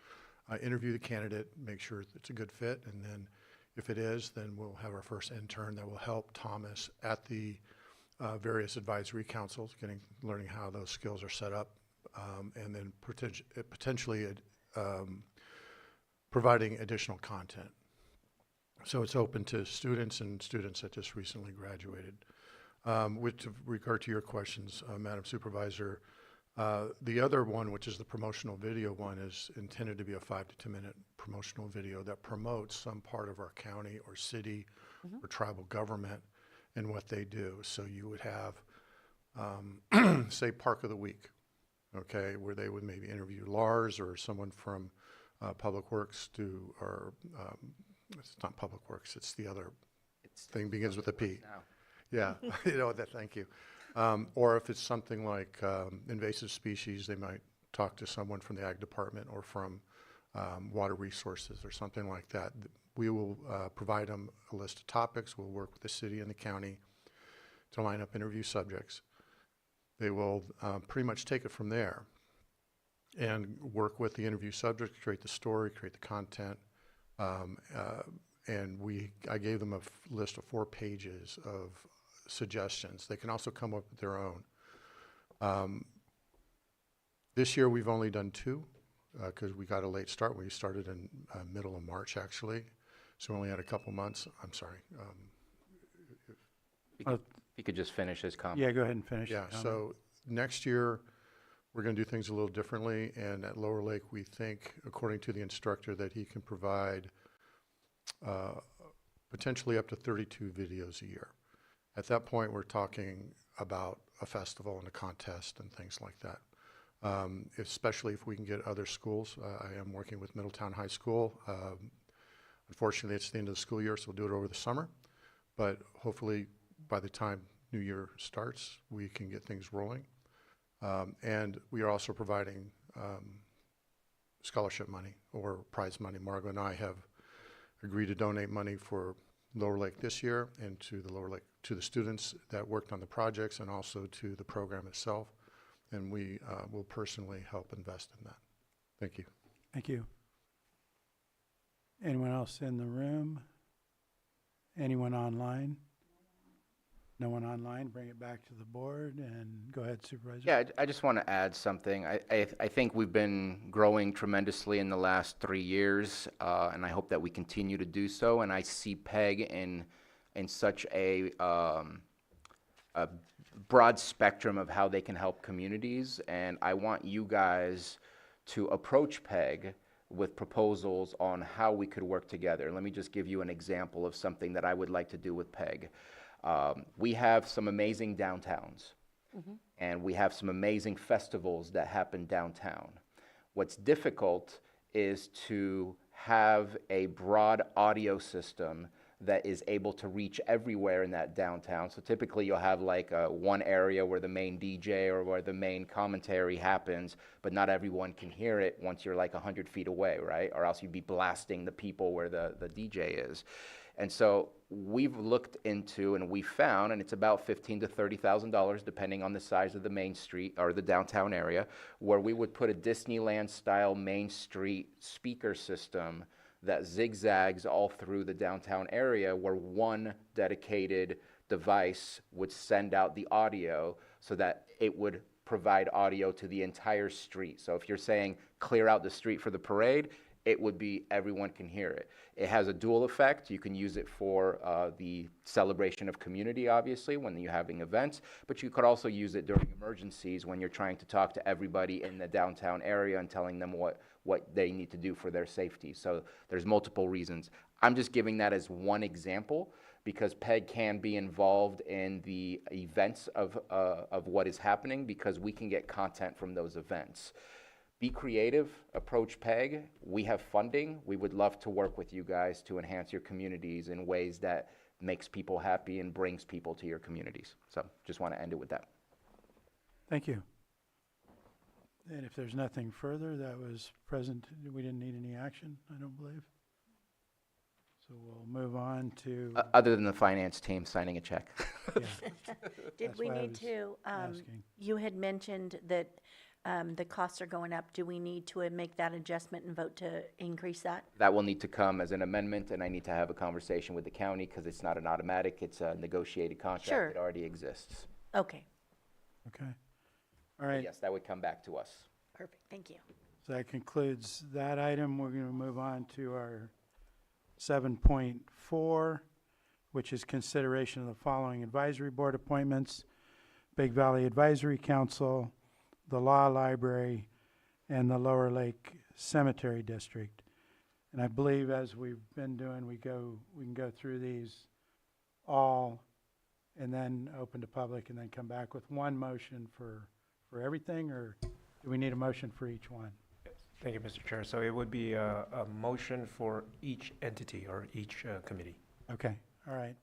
interview the candidate, make sure it's a good fit, and then if it is, then we'll have our first intern that will help Thomas at the various advisory councils, learning how those skills are set up, and then potentially providing additional content. So it's open to students and students that just recently graduated. With regard to your questions, Madam Supervisor, the other one, which is the promotional video one, is intended to be a 5 to 10 minute promotional video that promotes some part of our county or city or tribal government and what they do. So you would have, say, Park of the Week, okay, where they would maybe interview Lars or someone from Public Works or it's not Public Works, it's the other thing begins with a P. Yeah, you know that, thank you. Or if it's something like invasive species, they might talk to someone from the Ag Department or from Water Resources or something like that. We will provide them a list of topics. We'll work with the city and the county to line up interview subjects. They will pretty much take it from there and work with the interview subject, create the story, create the content. And I gave them a list of 4 pages of suggestions. They can also come up with their own. This year we've only done 2 because we got a late start. We started in middle of March actually, so we only had a couple months. I'm sorry. If you could just finish his comment. Yeah, go ahead and finish. Yeah, so next year we're going to do things a little differently, and at Lower Lake we think, according to the instructor, that he can provide potentially up to 32 videos a year. At that point, we're talking about a festival and a contest and things like that, especially if we can get other schools. I am working with Middletown High School. Unfortunately, it's the end of the school year, so we'll do it over the summer. But hopefully, by the time New Year starts, we can get things rolling. And we are also providing scholarship money or prize money. Margo and I have agreed to donate money for Lower Lake this year and to the Lower Lake, to the students that worked on the projects and also to the program itself. And we will personally help invest in that. Thank you. Thank you. Anyone else in the room? Anyone online? No one online? Bring it back to the board and go ahead, Supervisor. Yeah, I just want to add something. I think we've been growing tremendously in the last 3 years, and I hope that we continue to do so. And I see PEG in such a broad spectrum of how they can help communities, and I want you guys to approach PEG with proposals on how we could work together. Let me just give you an example of something that I would like to do with PEG. We have some amazing downtowns, and we have some amazing festivals that happen downtown. What's difficult is to have a broad audio system that is able to reach everywhere in that downtown. So typically you'll have like one area where the main DJ or where the main commentary happens, but not everyone can hear it once you're like 100 feet away, right? Or else you'd be blasting the people where the DJ is. And so we've looked into and we found, and it's about $15,000 to $30,000 depending on the size of the main street or the downtown area, where we would put a Disneyland style main street speaker system that zigzags all through the downtown area, where one dedicated device would send out the audio so that it would provide audio to the entire street. So if you're saying clear out the street for the parade, it would be everyone can hear it. It has a dual effect. You can use it for the celebration of community, obviously, when you're having events, but you could also use it during emergencies when you're trying to talk to everybody in the downtown area and telling them what they need to do for their safety. So there's multiple reasons. I'm just giving that as one example because PEG can be involved in the events of what is happening because we can get content from those events. Be creative, approach PEG. We have funding. We would love to work with you guys to enhance your communities in ways that makes people happy and brings people to your communities. So just want to end it with that. Thank you. And if there's nothing further that was present, we didn't need any action, I don't believe. So we'll move on to. Other than the finance team signing a check. Yeah. Did That's we why I need was to, asking. you had mentioned that the costs are going up. Do we need to make that adjustment and vote to increase that? That will need to come as an amendment, and I need to have a conversation with the county because it's not an automatic, it's a negotiated contract Sure. that already exists. Okay, Okay. All right. Yes, that would come back to us. perfect, thank you. So that concludes that item. We're going to move on to our 7.4, which is consideration of the following advisory board appointments: Big Valley Advisory Council, the Law Library, and the Lower Lake Cemetery District. And I believe as we've been doing, we can go through these all and then open to public and then come back with one motion for everything, or do we need a motion for each one? Thank you, Mr. Chair. So it would be a motion for each entity or each committee. Okay, all right.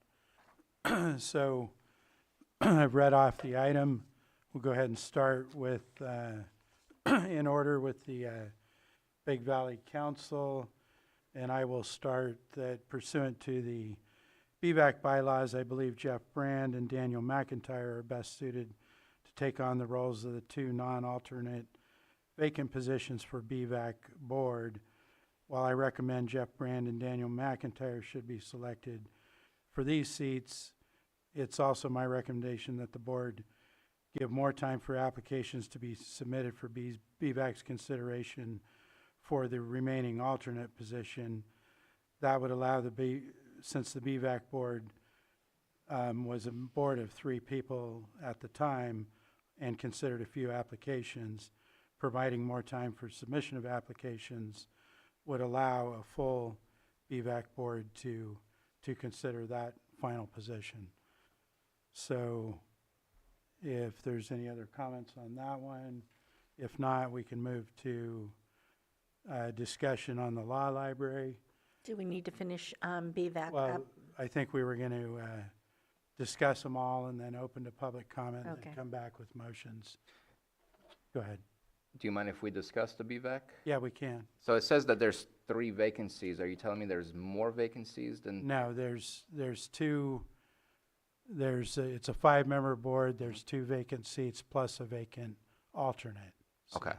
So I've read off the item. We'll go ahead and start with, in order with the Big Valley Council. And I will start that pursuant to the BVAC bylaws, I believe Jeff Brand and Daniel McIntyre are best suited to take on the roles of the two non-alternate vacant positions for BVAC board. While I recommend Jeff Brand and Daniel McIntyre should be selected for these seats, it's also my recommendation that the board give more time for applications to be submitted for BVAC's consideration for the remaining alternate position. That would allow since the BVAC board was a board of 3 people at the time and considered a few applications, providing more time for submission of applications would allow a full BVAC board to consider that final position. So if there's any other comments on that one, if not, we can move to discussion on the law library. Do we need to finish BVAC Well, up? I think we were going to discuss them all and then open to public comment and Okay. then come back with motions. Go ahead. Do you mind if we discuss the BVAC? Yeah, we can. So it says that there's 3 vacancies. Are you telling me there's more vacancies than? No, there's 2. It's a 5-member board. There's 2 vacant seats plus a vacant alternate. Okay.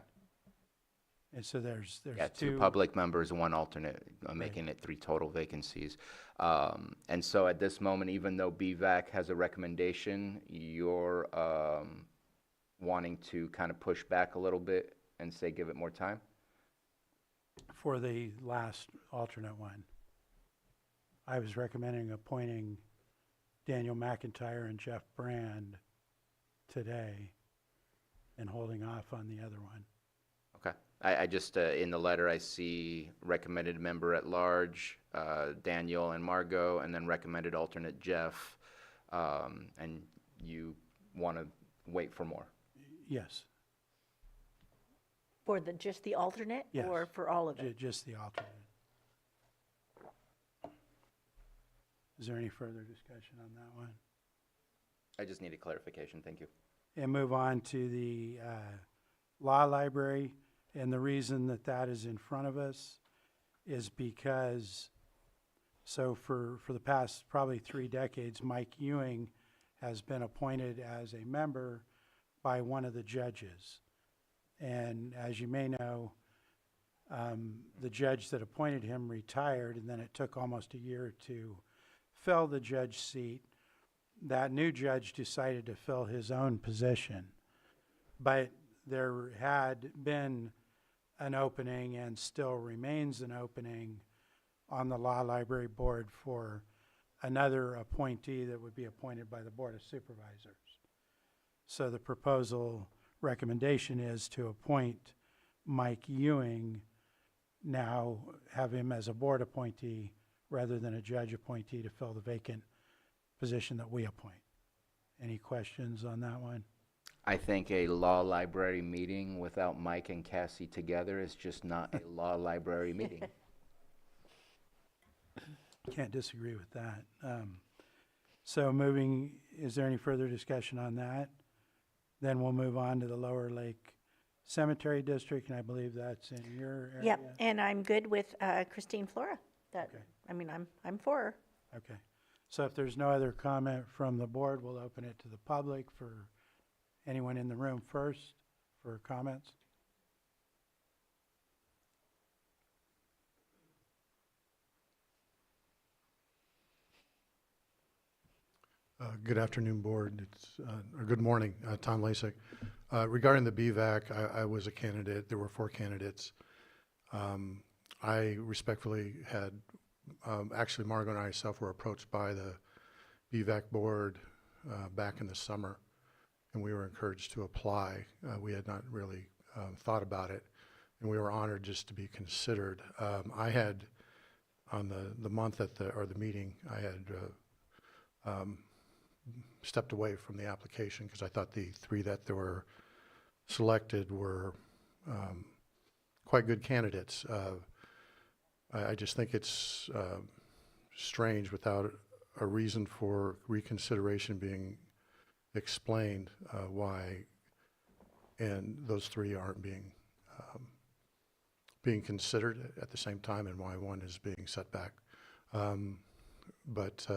And so there's Yeah, 2 public members, 1 alternate, making it 3 total vacancies. And so at this moment, even though BVAC has a recommendation, you're wanting to kind of push back a little bit and say give it more time? For the last alternate one, I was recommending appointing Daniel McIntyre and Jeff Brand today and holding off on the other one. Okay. I just, in the letter, I see recommended member at large, Daniel and Margot, and then recommended alternate Jeff. And you want to wait for more? Yes, For just the alternate Yes. or for all of it? just the alternate. Is there any further discussion on that one? I just need a clarification. Thank you. And move on to the law library. And the reason that that is in front of us is because, so for the past probably 3 decades, Mike Ewing has been appointed as a member by one of the judges. And as you may know, the judge that appointed him retired, and then it took almost a year to fill the judge seat. That new judge decided to fill his own position. But there had been an opening and still remains an opening on the Law Library Board for another appointee that would be appointed by the Board of Supervisors. So the proposal recommendation is to appoint Mike Ewing, now have him as a board appointee rather than a judge appointee to fill the vacant position that we appoint. Any questions on that one? I think a law library meeting without Mike and Cassie together is just not a law library meeting. Can't disagree with that. So moving, is there any further discussion on that? Then we'll move on to the Lower Lake Cemetery District, and I believe that's in your area. Yep, and I'm good with Christine Flora. That, Okay. I mean, I'm for her. Okay. So if there's no other comment from the board, we'll open it to the public for anyone in the room first for comments. Good afternoon, board. Or good morning, Tom Lasik. Regarding the BVAC, I was a candidate. There were 4 candidates. I respectfully had, actually Margot and I myself were approached by the BVAC board back in the summer, and we were encouraged to apply. We had not really thought about it, and we were honored just to be considered. I had, on the month at the meeting, I had stepped away from the application because I thought the 3 that were selected were quite good candidates. I just think it's strange without a reason for reconsideration being explained why, and those 3 aren't being considered at the same time, and why one is being set back. But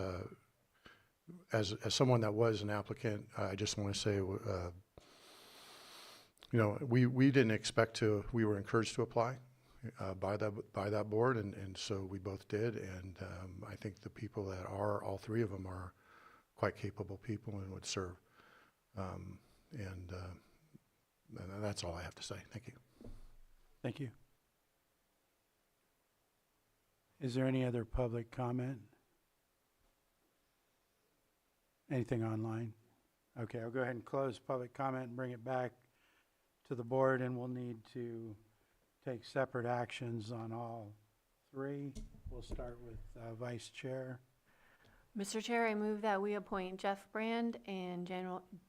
as someone that was an applicant, I just want to say, you know, we didn't expect to. We were encouraged to apply by that board, and so we both did. And I think the people that are, all 3 of them are quite capable people and would serve. And that's all I have to say. Thank you. Thank you. Is there any other public comment? Anything online? Okay, I'll go ahead and close public comment and bring it back to the board, and we'll need to take separate actions on all 3. We'll start with Vice Chair. Mr. Chair, I move that we appoint Jeff Brand and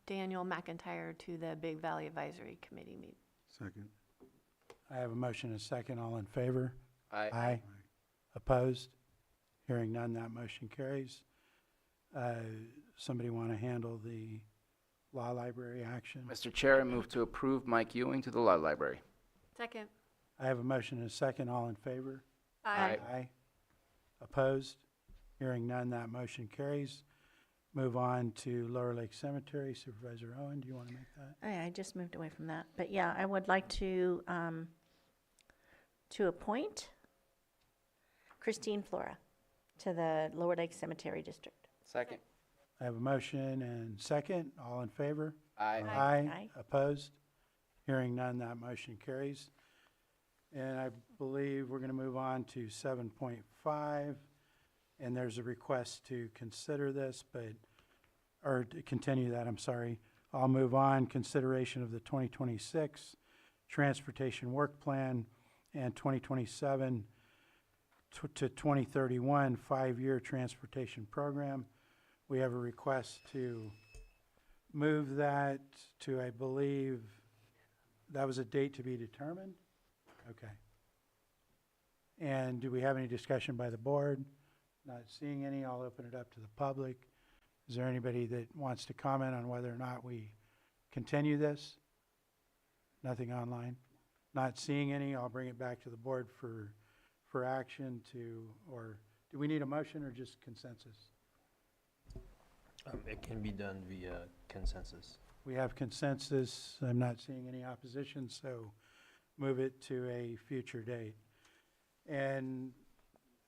Daniel McIntyre to the Big Valley Advisory Committee meeting. Second. I have a motion and a second. All in favor? Aye. Aye. Opposed? Hearing none, that motion carries. Somebody want to handle the law library action? Mr. Chair, I move to approve Mike Ewing to the law library. Second. I have a motion and a second. All in favor? Aye. Aye. Opposed? Hearing none, that motion carries. Move on to Lower Lake Cemetery. Supervisor Owen, do you want to make that? I just moved away from that. But yeah, I would like to appoint Christine Flora to the Lower Lake Cemetery District. Second. I have a motion and second. All in favor? Aye. Aye. Opposed? Hearing none, that motion carries. And I believe we're going to move on to 7.5. And there's a request to consider this, or to continue that, I'm sorry. I'll move on. Consideration of the 2026 Transportation Work Plan and 2027 to 2031 5-year transportation program. We have a request to move that to, I believe, that was a date to be determined? Okay. And do we have any discussion by the board? Not seeing any, I'll open it up to the public. Is there anybody that wants to comment on whether or not we continue this? Nothing online? Not seeing any, I'll bring it back to the board for action to, or do we need a motion or just consensus? It can be done via consensus. We have consensus. I'm not seeing any opposition, so move it to a future date. And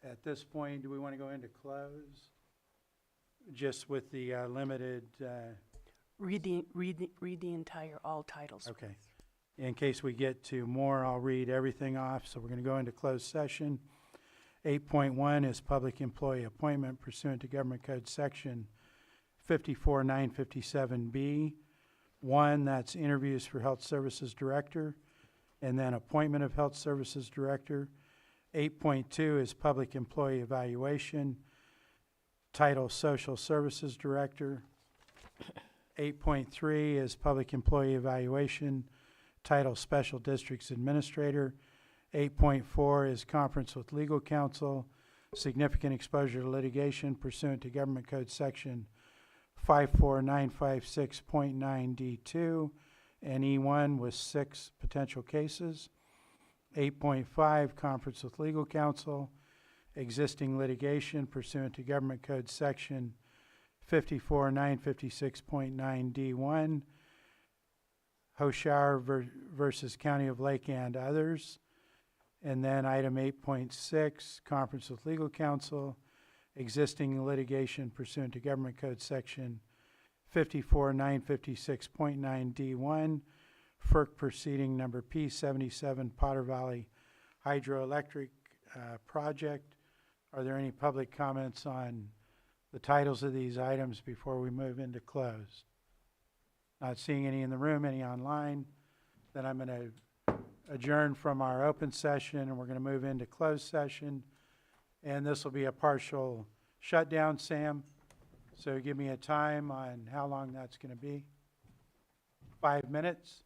at this point, do we want to go into close? Just with the limited, Read the entire, all titles. okay. In case we get to more, I'll read everything off. So we're going to go into closed session. 8.1 is public employee appointment pursuant to Government Code Section 54957B. 1, that's interviews for Health Services Director, and then appointment of Health Services Director. 8.2 is public employee evaluation, title Social Services Director. 8.3 is public employee evaluation, title Special Districts Administrator. 8.4 is conference with legal counsel, significant exposure to litigation pursuant to Government Code Section 54956.9D2, and E1 with 6 potential cases. 8.5, conference with legal counsel, existing litigation pursuant to Government Code Section 54956.9D1, Hoshauer versus County of Lake and others. And then item 8.6, conference with legal counsel, existing litigation pursuant to Government Code Section 54956.9D1, FERC proceeding number P77 Potter Valley Hydroelectric Project. Are there any public comments on the titles of these items before we move into close? Not seeing any in the room, any online. Then I'm going to adjourn from our open session and we're going to move into closed session. And this will be a partial shutdown, Sam. So give me a time on how long that's going to be. 5 minutes.